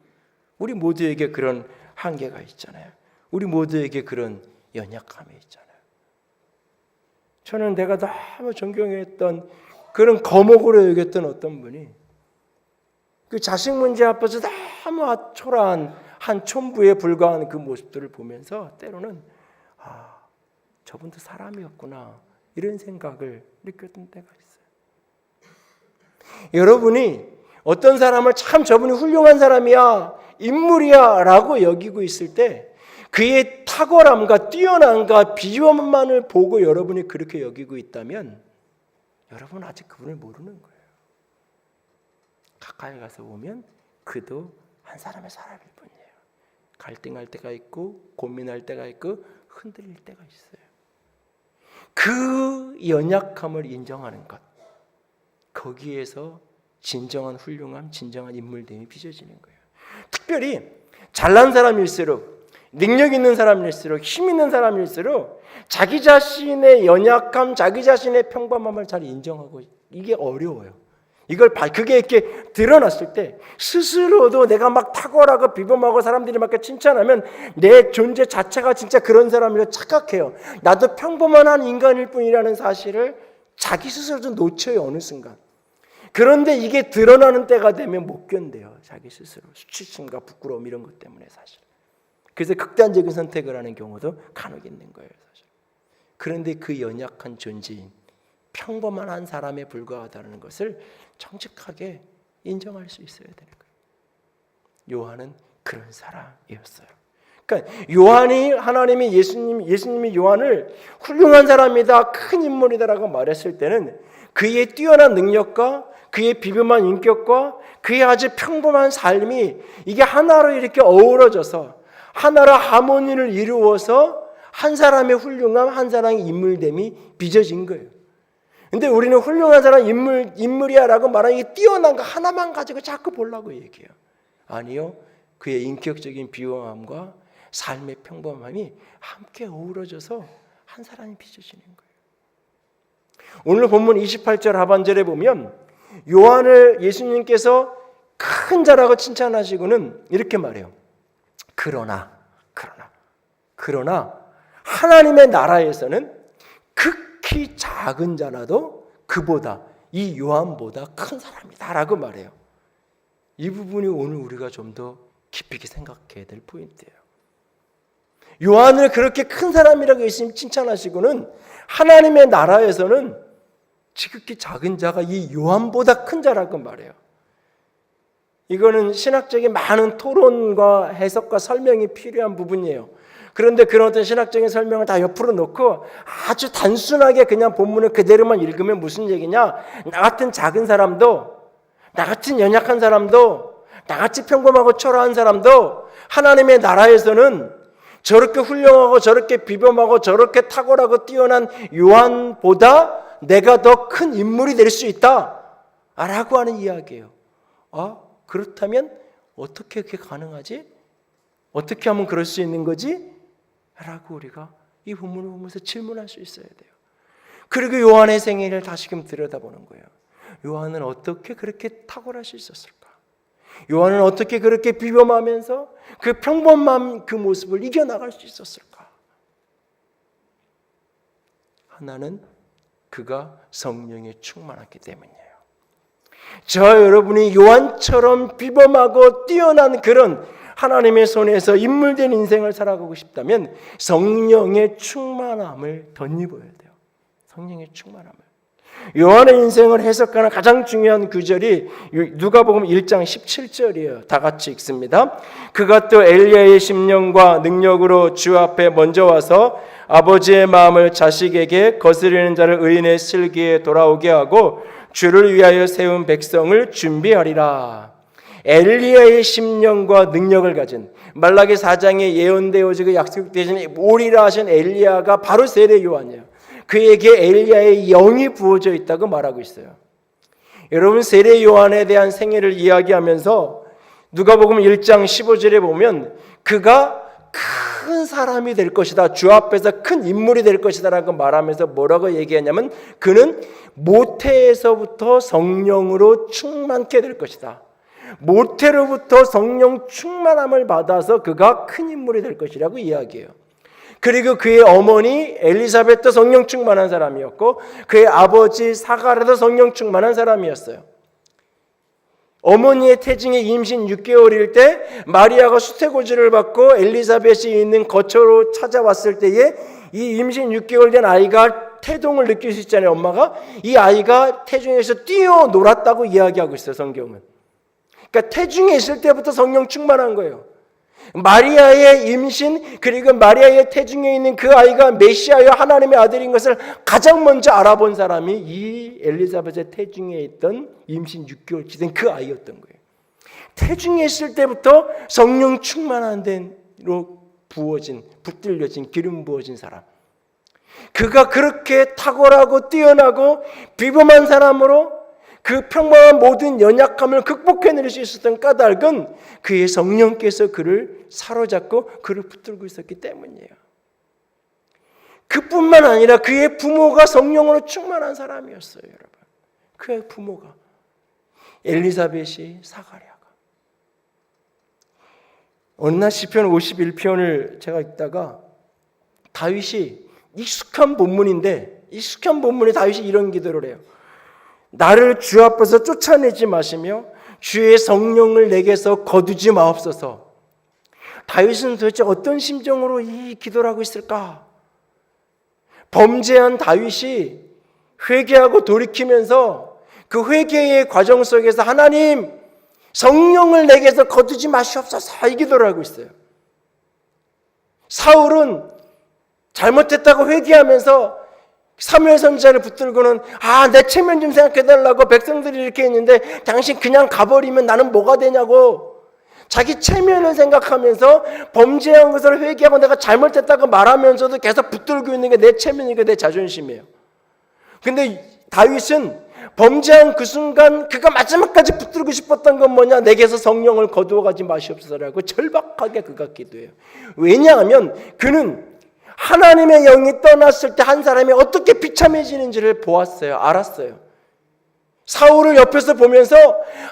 우리 모두에게 그런 한계가 있잖아요. 우리 모두에게 그런 연약함이 있잖아요. 저는 내가 너무 존경했던 그런 거목으로 여겼던 어떤 분이 그 자식 문제 앞에서 너무 초라한 한 촌부에 불과한 그 모습들을 보면서 때로는 저분도 사람이었구나 이런 생각을 느꼈던 때가 있어요. 여러분이 어떤 사람을 참 저분이 훌륭한 사람이야, 인물이야 라고 여기고 있을 때 그의 탁월함과 뛰어남과 비범만을 보고 여러분이 그렇게 여기고 있다면 여러분 아직 그분을 모르는 거예요. 가까이 가서 보면 그도 한 사람의 사람일 뿐이에요. 갈등할 때가 있고 고민할 때가 있고 흔들릴 때가 있어요. 그 연약함을 인정하는 것, 거기에서 진정한 훌륭함, 진정한 인물됨이 빚어지는 거예요. 특별히 잘난 사람일수록, 능력 있는 사람일수록, 힘 있는 사람일수록 자기 자신의 연약함, 자기 자신의 평범함을 잘 인정하고 이게 어려워요. 그게 이렇게 드러났을 때 스스로도 내가 막 탁월하고 비범하고 사람들이 막 칭찬하면 내 존재 자체가 진짜 그런 사람이라고 착각해요. 나도 평범한 한 인간일 뿐이라는 사실을 자기 스스로도 놓쳐요, 어느 순간. 그런데 이게 드러나는 때가 되면 못 견뎌요, 자기 스스로. 수치심과 부끄러움 이런 것 때문에 사실. 그래서 극단적인 선택을 하는 경우도 간혹 있는 거예요, 사실. 그런데 그 연약한 존재인 평범한 한 사람에 불과하다는 것을 정직하게 인정할 수 있어야 되는 거예요. 요한은 그런 사람이었어요. 그러니까 요한이 하나님이 예수님이 요한을 훌륭한 사람이다, 큰 인물이다라고 말했을 때는 그의 뛰어난 능력과 그의 비범한 인격과 그의 아주 평범한 삶이 이게 하나로 이렇게 어우러져서 하나로 하모니를 이루어서 한 사람의 훌륭함, 한 사람의 인물됨이 빚어진 거예요. 근데 우리는 훌륭한 사람 인물이야라고 말하는 게 뛰어난 거 하나만 가지고 자꾸 보려고 얘기해요. 아니요. 그의 인격적인 비범함과 삶의 평범함이 함께 어우러져서 한 사람이 빚어지는 거예요. 오늘 본문 28절 하반절에 보면 요한을 예수님께서 큰 자라고 칭찬하시고는 이렇게 말해요. 그러나 하나님의 나라에서는 극히 작은 자라도 그보다 이 요한보다 큰 사람이다라고 말해요. 이 부분이 오늘 우리가 좀 더 깊이 있게 생각해야 될 포인트예요. 요한을 그렇게 큰 사람이라고 예수님 칭찬하시고는 하나님의 나라에서는 지극히 작은 자가 이 요한보다 큰 자라고 말해요. 이거는 신학적인 많은 토론과 해석과 설명이 필요한 부분이에요. 그런데 그런 어떤 신학적인 설명을 다 옆으로 놓고 아주 단순하게 그냥 본문을 그대로만 읽으면 무슨 얘기냐? 나 같은 작은 사람도, 나 같은 연약한 사람도, 나같이 평범하고 초라한 사람도 하나님의 나라에서는 저렇게 훌륭하고 저렇게 비범하고 저렇게 탁월하고 뛰어난 요한보다 내가 더 큰 인물이 될 수 있다 라고 하는 이야기예요. 그렇다면 어떻게 그게 가능하지? 어떻게 하면 그럴 수 있는 거지? 라고 우리가 이 본문을 보면서 질문할 수 있어야 돼요. 그리고 요한의 생애를 다시금 들여다보는 거예요. 요한은 어떻게 그렇게 탁월할 수 있었을까? 요한은 어떻게 그렇게 비범하면서 그 평범한 그 모습을 이겨나갈 수 있었을까? 하나는 그가 성령에 충만했기 때문이에요. 저 여러분이 요한처럼 비범하고 뛰어난 그런 하나님의 손에서 인물된 인생을 살아가고 싶다면 성령의 충만함을 덧입어야 돼요. 성령의 충만함을. 요한의 인생을 해석하는 가장 중요한 구절이 누가복음 1장 17절이에요. 다 같이 읽습니다. 그가 또 엘리야의 심령과 능력으로 주 앞에 먼저 와서 아버지의 마음을 자식에게 거스리는 자를 의인의 슬기에 돌아오게 하고 주를 위하여 세운 백성을 준비하리라. 엘리야의 심령과 능력을 가진, 말라기 4장에 예언되어지고 약속되신 오리라 하신 엘리야가 바로 세례 요한이에요. 그에게 엘리야의 영이 부어져 있다고 말하고 있어요. 여러분, 세례 요한에 대한 생애를 이야기하면서 누가복음 1장 15절에 보면 그가 큰 사람이 될 것이다, 주 앞에서 큰 인물이 될 것이다 라고 말하면서 뭐라고 얘기하냐면 그는 모태에서부터 성령으로 충만케 될 것이다. 모태로부터 성령 충만함을 받아서 그가 큰 인물이 될 것이라고 이야기해요. 그리고 그의 어머니 엘리사벳도 성령 충만한 사람이었고 그의 아버지 사가랴도 성령 충만한 사람이었어요. 어머니의 태중에 임신 6개월일 때 마리아가 수태고지를 받고 엘리사벳이 있는 거처로 찾아왔을 때에 이 임신 6개월 된 아이가 태동을 느낄 수 있잖아요. 엄마가 이 아이가 태중에서 뛰어놀았다고 이야기하고 있어요, 성경은. 그러니까 태중에 있을 때부터 성령 충만한 거예요. 마리아의 임신 그리고 마리아의 태중에 있는 그 아이가 메시아여 하나님의 아들인 것을 가장 먼저 알아본 사람이 이 엘리사벳의 태중에 있던 임신 6개월치 된 그 아이였던 거예요. 태중에 있을 때부터 성령 충만한 대로 부어진, 붙들려진, 기름 부어진 사람. 그가 그렇게 탁월하고 뛰어나고 비범한 사람으로 그 평범한 모든 연약함을 극복해낼 수 있었던 까닭은 그의 성령께서 그를 사로잡고 그를 붙들고 있었기 때문이에요. 그뿐만 아니라 그의 부모가 성령으로 충만한 사람이었어요, 여러분. 그의 부모가 엘리사벳이 사가랴가. 어느 날 시편 51편을 제가 읽다가 다윗이 익숙한 본문인데 익숙한 본문에 다윗이 이런 기도를 해요. 나를 주 앞에서 쫓아내지 마시며 주의 성령을 내게서 거두지 마옵소서. 다윗은 도대체 어떤 심정으로 이 기도를 하고 있을까? 범죄한 다윗이 회개하고 돌이키면서 그 회개의 과정 속에서 하나님 성령을 내게서 거두지 마시옵소서 이 기도를 하고 있어요. 사울은 잘못했다고 회개하면서 사무엘 선지자를 붙들고는 내 체면 좀 생각해달라고 백성들이 이렇게 했는데 당신 그냥 가버리면 나는 뭐가 되냐고 자기 체면을 생각하면서 범죄한 것을 회개하고 내가 잘못했다고 말하면서도 계속 붙들고 있는 게 내 체면이고 내 자존심이에요. 근데 다윗은 범죄한 그 순간 그가 마지막까지 붙들고 싶었던 건 뭐냐? 내게서 성령을 거두어가지 마시옵소서라고 절박하게 그가 기도해요. 왜냐하면 그는 하나님의 영이 떠났을 때 한 사람이 어떻게 비참해지는지를 보았어요. 알았어요. 사울을 옆에서 보면서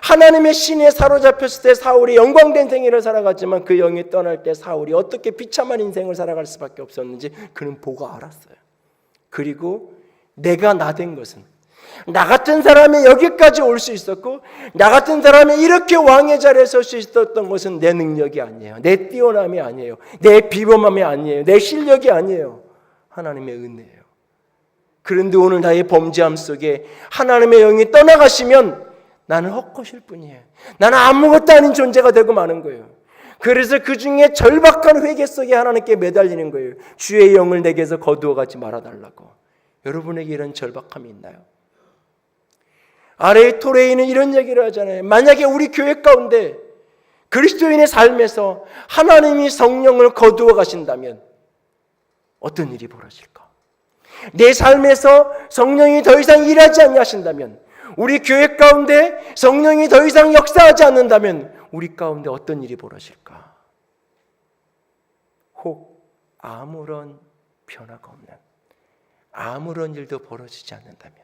하나님의 신에 사로잡혔을 때 사울이 영광된 생애를 살아갔지만 그 영이 떠날 때 사울이 어떻게 비참한 인생을 살아갈 수밖에 없었는지 그는 보고 알았어요. 그리고 내가 나 된 것은 나 같은 사람이 여기까지 올 수 있었고 나 같은 사람이 이렇게 왕의 자리에 설 수 있었던 것은 내 능력이 아니에요. 내 뛰어남이 아니에요. 내 비범함이 아니에요. 내 실력이 아니에요. 하나님의 은혜예요. 그런데 오늘 나의 범죄함 속에 하나님의 영이 떠나가시면 나는 헛것일 뿐이에요. 나는 아무것도 아닌 존재가 되고 마는 거예요. 그래서 그 중에 절박한 회개 속에 하나님께 매달리는 거예요. 주의 영을 내게서 거두어가지 말아달라고. 여러분에게 이런 절박함이 있나요? 아래의 토레이는 이런 얘기를 하잖아요. 만약에 우리 교회 가운데 그리스도인의 삶에서 하나님이 성령을 거두어 가신다면 어떤 일이 벌어질까? 내 삶에서 성령이 더 이상 일하지 아니하신다면, 우리 교회 가운데 성령이 더 이상 역사하지 않는다면 우리 가운데 어떤 일이 벌어질까? 혹 아무런 변화가 없는, 아무런 일도 벌어지지 않는다면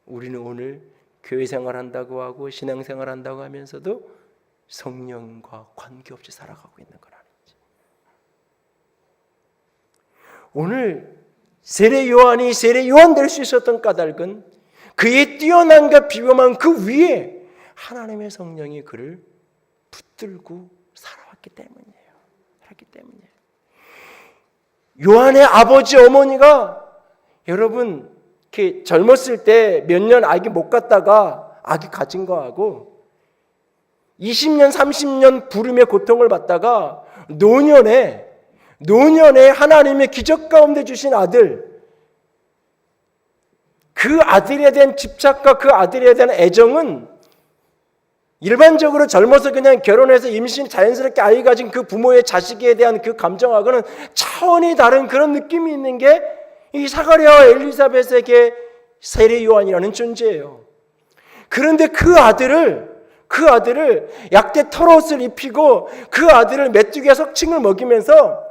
우리는 오늘 교회 생활한다고 하고 신앙생활 한다고 하면서도 성령과 관계없이 살아가고 있는 건 아닌지. 오늘 세례 요한이 세례 요한 될 수 있었던 까닭은 그의 뛰어난과 비범한 그 위에 하나님의 성령이 그를 붙들고 살아왔기 때문이에요. 요한의 아버지 어머니가 여러분 이렇게 젊었을 때 몇 년 아기 못 갖다가 아기 가진 거하고 20년, 30년 부름의 고통을 받다가 노년에 하나님의 기적 가운데 주신 아들, 그 아들에 대한 집착과 그 아들에 대한 애정은 일반적으로 젊어서 그냥 결혼해서 임신 자연스럽게 아이 가진 그 부모의 자식에 대한 그 감정하고는 차원이 다른 그런 느낌이 있는 게 이 사가랴와 엘리사벳에게 세례 요한이라는 존재예요. 그런데 그 아들을 약대 털옷을 입히고 그 아들을 메뚜기와 석칭을 먹이면서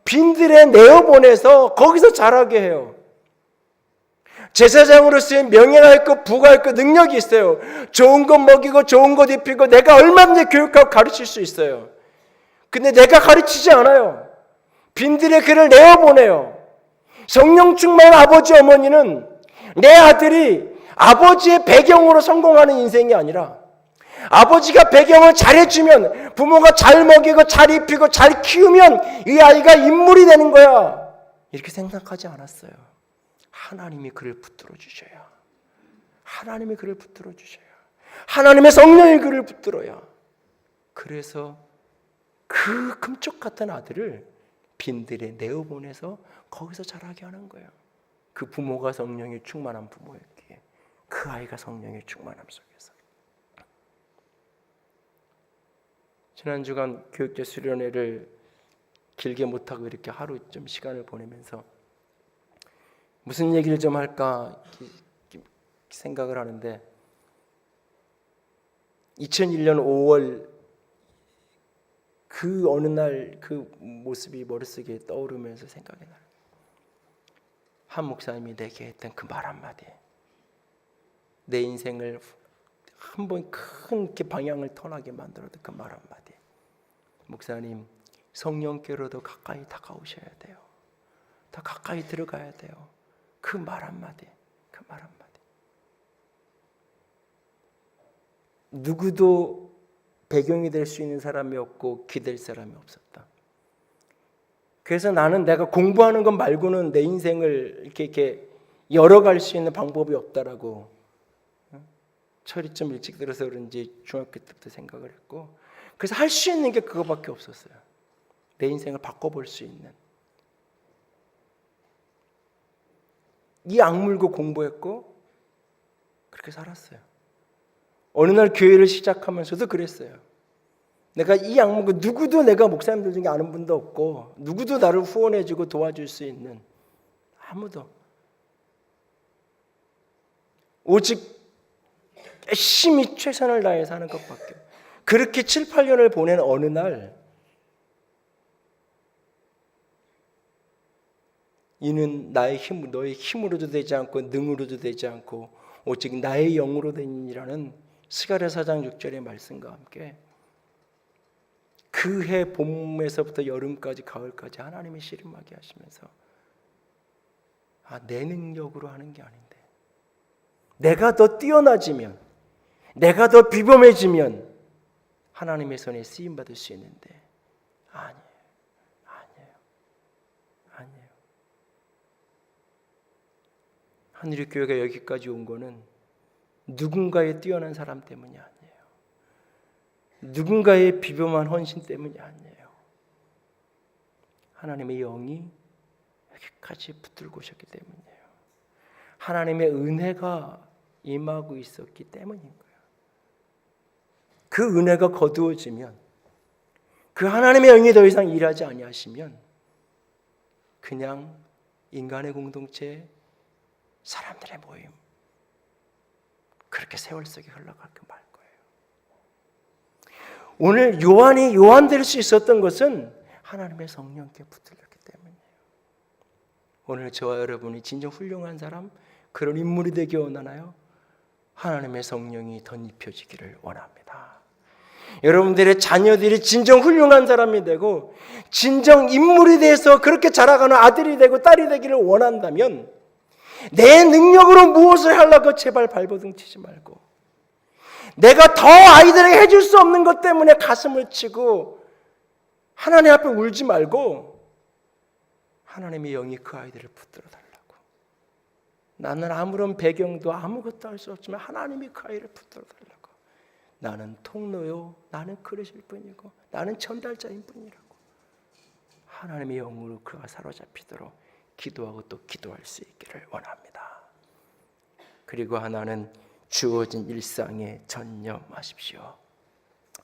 빈들에 내어보내서 거기서 자라게 해요. 제사장으로서의 명예가 있고 부가 있고 능력이 있어요. 좋은 것 먹이고 좋은 것 입히고 내가 얼마든지 교육하고 가르칠 수 있어요. 근데 내가 가르치지 않아요. 빈들에 그를 내어보내요. 성령 충만한 아버지 어머니는 내 아들이 아버지의 배경으로 성공하는 인생이 아니라 아버지가 배경을 잘해주면, 부모가 잘 먹이고 잘 입히고 잘 키우면 이 아이가 인물이 되는 거야, 이렇게 생각하지 않았어요. 하나님이 그를 붙들어 주셔야, 하나님이 그를 붙들어 주셔야, 하나님의 성령이 그를 붙들어야. 그래서 그 금쪽 같은 아들을 빈들에 내어보내서 거기서 자라게 하는 거예요. 그 부모가 성령이 충만한 부모였기에 그 아이가 성령의 충만함 속에서. 지난 주간 교육제 수련회를 길게 못하고 이렇게 하루 좀 시간을 보내면서 무슨 얘기를 좀 할까 생각을 하는데 2001년 5월 그 어느 날 그 모습이 머릿속에 떠오르면서 생각이 나요. 한 목사님이 내게 했던 그 말 한마디, 내 인생을 한 번 큰 방향을 터나게 만들었던 그 말 한마디. 목사님, 성령께로도 가까이 다가오셔야 돼요. 더 가까이 들어가야 돼요. 그 말 한마디, 그 말 한마디. 누구도 배경이 될 수 있는 사람이 없고 기댈 사람이 없었다. 그래서 나는 내가 공부하는 것 말고는 내 인생을 이렇게 열어갈 수 있는 방법이 없다라고 철이 좀 일찍 들어서 그런지 중학교 때부터 생각을 했고, 그래서 할 수 있는 게 그거밖에 없었어요. 내 인생을 바꿔볼 수 있는. 이 악물고 공부했고 그렇게 살았어요. 어느 날 교회를 시작하면서도 그랬어요. 내가 이 악물고, 누구도 내가 목사님들 중에 아는 분도 없고 누구도 나를 후원해주고 도와줄 수 있는 아무도, 오직 열심히 최선을 다해 사는 것밖에. 그렇게 7, 8년을 보낸 어느 날 이는 나의 힘, 너의 힘으로도 되지 않고 능으로도 되지 않고 오직 나의 영으로 되니라는 스가랴 4장 6절의 말씀과 함께 그 해 봄에서부터 여름까지 가을까지 하나님이 씨름하게 하시면서 내 능력으로 하는 게 아닌데, 내가 더 뛰어나지면, 내가 더 비범해지면 하나님의 손에 쓰임받을 수 있는데 아니에요. 하늘의 교회가 여기까지 온 거는 누군가의 뛰어난 사람 때문이 아니에요. 누군가의 비범한 헌신 때문이 아니에요. 하나님의 영이 여기까지 붙들고 오셨기 때문이에요. 하나님의 은혜가 임하고 있었기 때문인 거예요. 그 은혜가 거두어지면, 그 하나님의 영이 더 이상 일하지 아니하시면 그냥 인간의 공동체, 사람들의 모임, 그렇게 세월 속에 흘러갈 그 말 거예요. 오늘 요한이 요한 될 수 있었던 것은 하나님의 성령께 붙들렸기 때문이에요. 오늘 저와 여러분이 진정 훌륭한 사람, 그런 인물이 되기 원하나요? 하나님의 성령이 덧입혀지기를 원합니다. 여러분들의 자녀들이 진정 훌륭한 사람이 되고 진정 인물이 돼서 그렇게 자라가는 아들이 되고 딸이 되기를 원한다면 내 능력으로 무엇을 하려고 제발 발버둥 치지 말고, 내가 더 아이들에게 해줄 수 없는 것 때문에 가슴을 치고 하나님 앞에 울지 말고 하나님의 영이 그 아이들을 붙들어 달라고, 나는 아무런 배경도 아무것도 할 수 없지만 하나님이 그 아이를 붙들어 달라고. 나는 통로요, 나는 그릇일 뿐이고 나는 전달자인 뿐이라고. 하나님의 영으로 그가 사로잡히도록 기도하고 또 기도할 수 있기를 원합니다. 그리고 하나는 주어진 일상에 전념하십시오.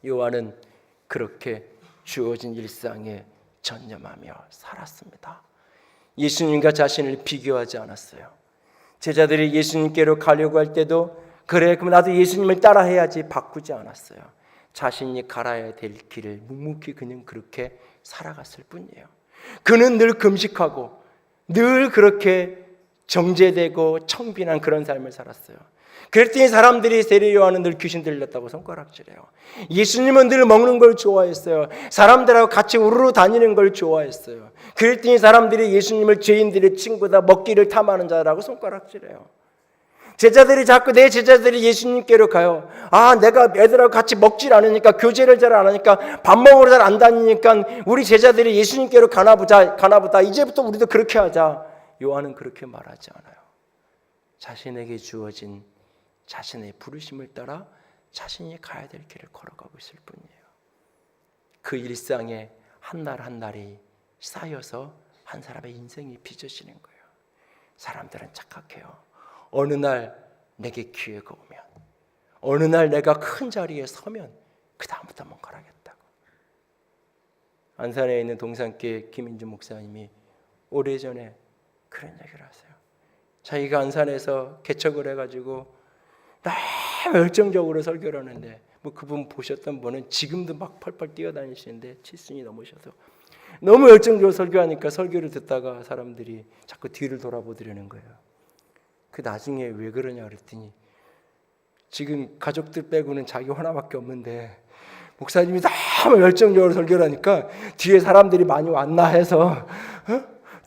요한은 그렇게 주어진 일상에 전념하며 살았습니다. 예수님과 자신을 비교하지 않았어요. 제자들이 예수님께로 가려고 할 때도 그래 그럼 나도 예수님을 따라해야지 바꾸지 않았어요. 자신이 갈아야 될 길을 묵묵히 그냥 그렇게 살아갔을 뿐이에요. 그는 늘 금식하고 늘 그렇게 정죄되고 청빈한 그런 삶을 살았어요. 그랬더니 사람들이 세례 요한은 늘 귀신 들렸다고 손가락질해요. 예수님은 늘 먹는 걸 좋아했어요. 사람들하고 같이 우르르 다니는 걸 좋아했어요. 그랬더니 사람들이 예수님을 죄인들의 친구다, 먹기를 탐하는 자라고 손가락질해요. 제자들이 자꾸 내 제자들이 예수님께로 가요. 내가 애들하고 같이 먹질 않으니까, 교제를 잘 안 하니까, 밥 먹으러 잘 안 다니니까 우리 제자들이 예수님께로 가나보다. 이제부터 우리도 그렇게 하자. 요한은 그렇게 말하지 않아요. 자신에게 주어진 자신의 부르심을 따라 자신이 가야 될 길을 걸어가고 있을 뿐이에요. 그 일상에 한 날 한 날이 쌓여서 한 사람의 인생이 빚어지는 거예요. 사람들은 착각해요. 어느 날 내게 기회가 오면, 어느 날 내가 큰 자리에 서면 그 다음부터 뭔가 하겠다고. 안산에 있는 동산교회 김인주 목사님이 오래전에 그런 얘기를 하세요. 자기가 안산에서 개척을 해가지고 너무 열정적으로 설교를 하는데, 그분 보셨던 분은 지금도 막 펄펄 뛰어다니시는데 70이 넘으셔서 너무 열정적으로 설교하니까 설교를 듣다가 사람들이 자꾸 뒤를 돌아보더라는 거예요. 그 나중에 왜 그러냐 그랬더니 지금 가족들 빼고는 자기 하나밖에 없는데 목사님이 너무 열정적으로 설교를 하니까 뒤에 사람들이 많이 왔나 해서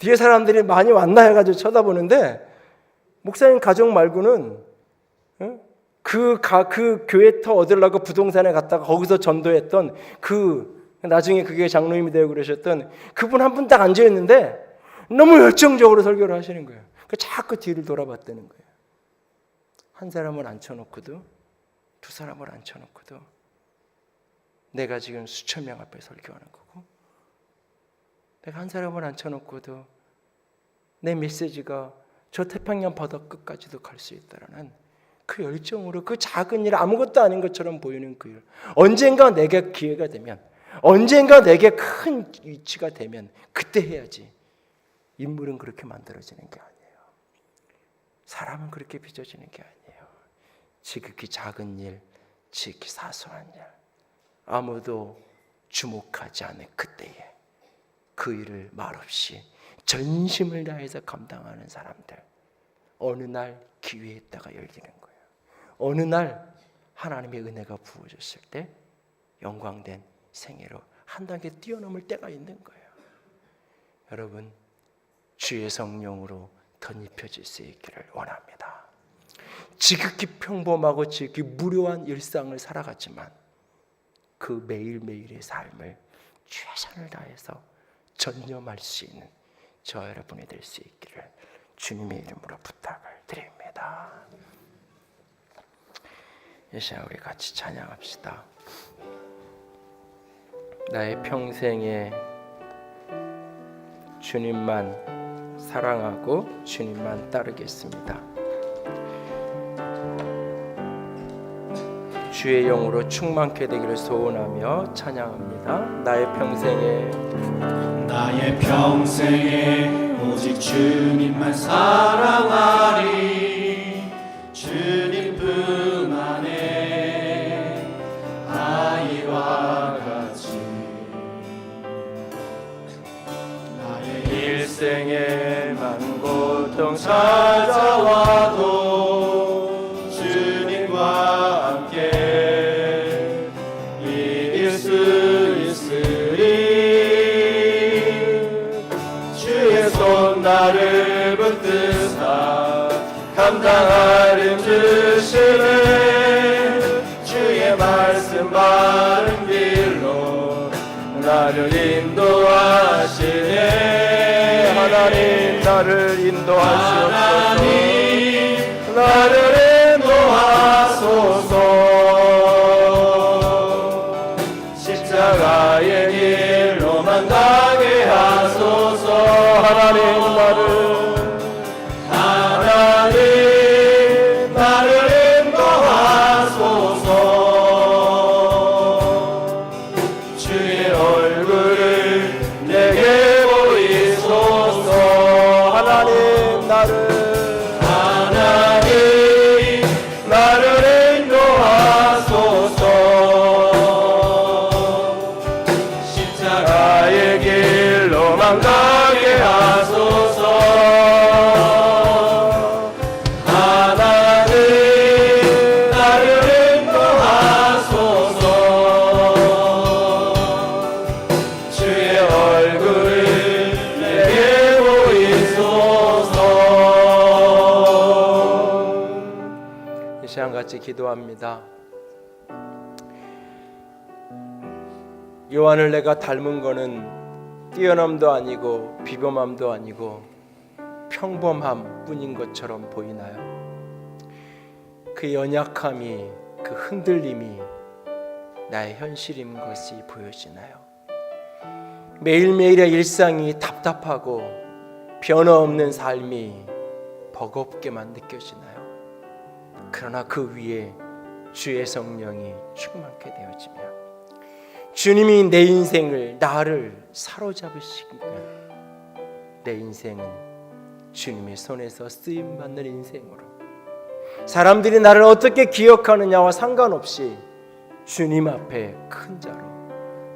뒤에 사람들이 많이 왔나 해가지고 쳐다보는데, 목사님 가족 말고는 그 교회 터 얻으려고 부동산에 갔다가 거기서 전도했던 나중에 그게 장로님이 되고 그러셨던 그분 한 분 딱 앉아있는데 너무 열정적으로 설교를 하시는 거예요. 자꾸 뒤를 돌아봤다는 거예요. 한 사람을 앉혀놓고도, 두 사람을 앉혀놓고도 내가 지금 수천 명 앞에 설교하는 거고, 내가 한 사람을 앉혀놓고도 내 메시지가 저 태평양 바다 끝까지도 갈 수 있다라는 그 열정으로, 그 작은 일, 아무것도 아닌 것처럼 보이는 그 일, 언젠가 내게 기회가 되면, 언젠가 내게 큰 위치가 되면 그때 해야지. 인물은 그렇게 만들어지는 게 아니에요. 사람은 그렇게 빚어지는 게 아니에요. 지극히 작은 일, 지극히 사소한 일, 아무도 주목하지 않은 그때에 그 일을 말없이 전심을 다해서 감당하는 사람들, 어느 날 기회의 때가 열리는 거예요. 어느 날 하나님의 은혜가 부어졌을 때 영광된 생애로 한 단계 뛰어넘을 때가 있는 거예요. 여러분, 주의 성령으로 덧입혀질 수 있기를 원합니다. 지극히 평범하고 지극히 무료한 일상을 살아갔지만 그 매일매일의 삶을 최선을 다해서 전념할 수 있는 저 여러분이 될 수 있기를 주님의 이름으로 부탁을 드립니다. 이 시간 우리 같이 찬양합시다. 나의 평생에 주님만 사랑하고 주님만 따르겠습니다. 주의 영으로 충만케 되기를 소원하며 찬양합니다. 나의 평생에 오직 주님만 사랑하리. 주님뿐 안에 아이와 같이 나의 일생에만 고통 찾아와도 주님과 함께 이길 수 있으리. 주의 손 나를 붙드사 감당할 힘주시네. 주의 말씀 바른 길로 나를 인도하시네. 하나님 나를 인도하시옵소서. 나를 인도하소서. 십자가의 길로만 가게 하소서. 하나님 나를 인도하소서. 주의 얼굴을 내게 보이소서. 하나님 나를 인도하소서. 십자가의 길로만 가게 하소서. 하나님 나를 인도하소서. 주의 얼굴을 내게 보이소서. 이 시간 같이 기도합니다. 요한을 내가 닮은 거는 뛰어남도 아니고 비범함도 아니고 평범함 뿐인 것처럼 보이나요? 그 연약함이, 그 흔들림이 나의 현실인 것이 보여지나요? 매일매일의 일상이 답답하고 변화없는 삶이 버겁게만 느껴지나요? 그러나 그 위에 주의 성령이 충만케 되어지며 주님이 내 인생을, 나를 사로잡으시면 내 인생은 주님의 손에서 쓰임받는 인생으로, 사람들이 나를 어떻게 기억하느냐와 상관없이 주님 앞에 큰 자로,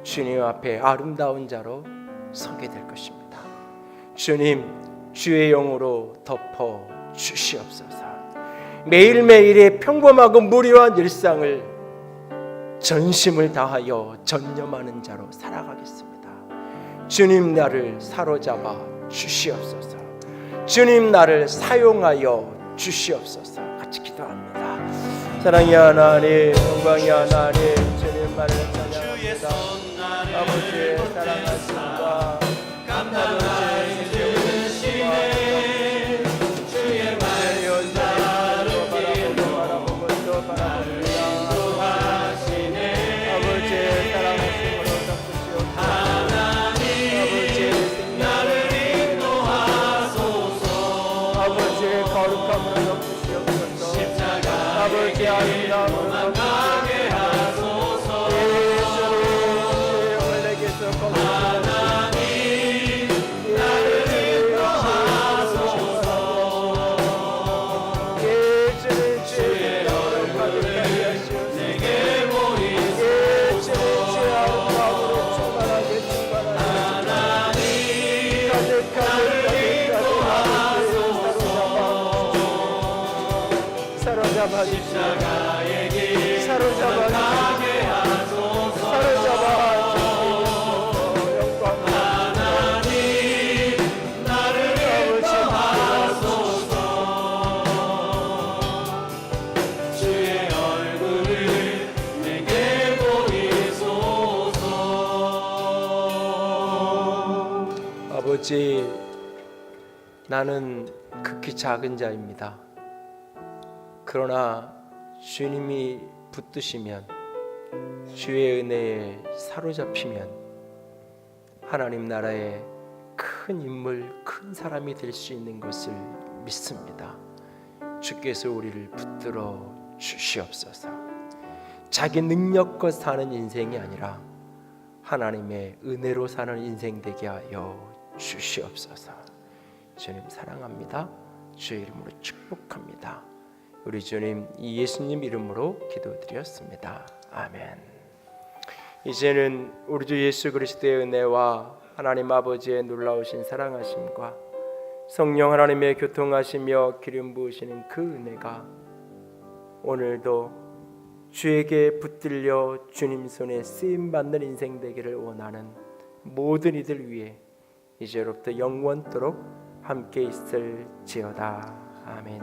주님 앞에 아름다운 자로 서게 될 것입니다. 주님, 주의 영으로 덮어 주시옵소서. 매일매일의 평범하고 무료한 일상을 전심을 다하여 전념하는 자로 살아가겠습니다. 주님, 나를 사로잡아 주시옵소서. 주님, 나를 사용하여 주시옵소서. 같이 기도합니다. 사랑의 하나님, 영광의 하나님, 주님만을 찬양합니다. 아버지의 사랑하심과 감사의 주의 말씀을 바라보고 또 바라봅니다. 아버지의 사랑하심으로 덮으시옵소서. 아버지의 나를 인도하소서. 아버지의 거룩함으로 덮으시옵소서. 아버지의 아름다움으로 덮으시옵소서. 예수를 주의 영을 내게서 거두시옵소서. 십자가의 길 사로잡아게 하소서. 하나님 나를 인도하소서. 주의 얼굴을 내게 보이소서. 아버지, 나는 극히 작은 자입니다. 그러나 주님이 붙드시면, 주의 은혜에 사로잡히면 하나님 나라의 큰 인물, 큰 사람이 될 수 있는 것을 믿습니다. 주께서 우리를 붙들어 주시옵소서. 자기 능력껏 사는 인생이 아니라 하나님의 은혜로 사는 인생 되게 하여 주시옵소서. 주님 사랑합니다. 주의 이름으로 축복합니다. 우리 주님, 이 예수님 이름으로 기도드렸습니다. 아멘. 이제는 우리 주 예수 그리스도의 은혜와 하나님 아버지의 놀라우신 사랑하심과 성령 하나님의 교통하시며 기름 부으시는 그 은혜가 오늘도 주에게 붙들려 주님 손에 쓰임받는 인생 되기를 원하는 모든 이들 위해 이제로부터 영원토록 함께 있을지어다. 아멘.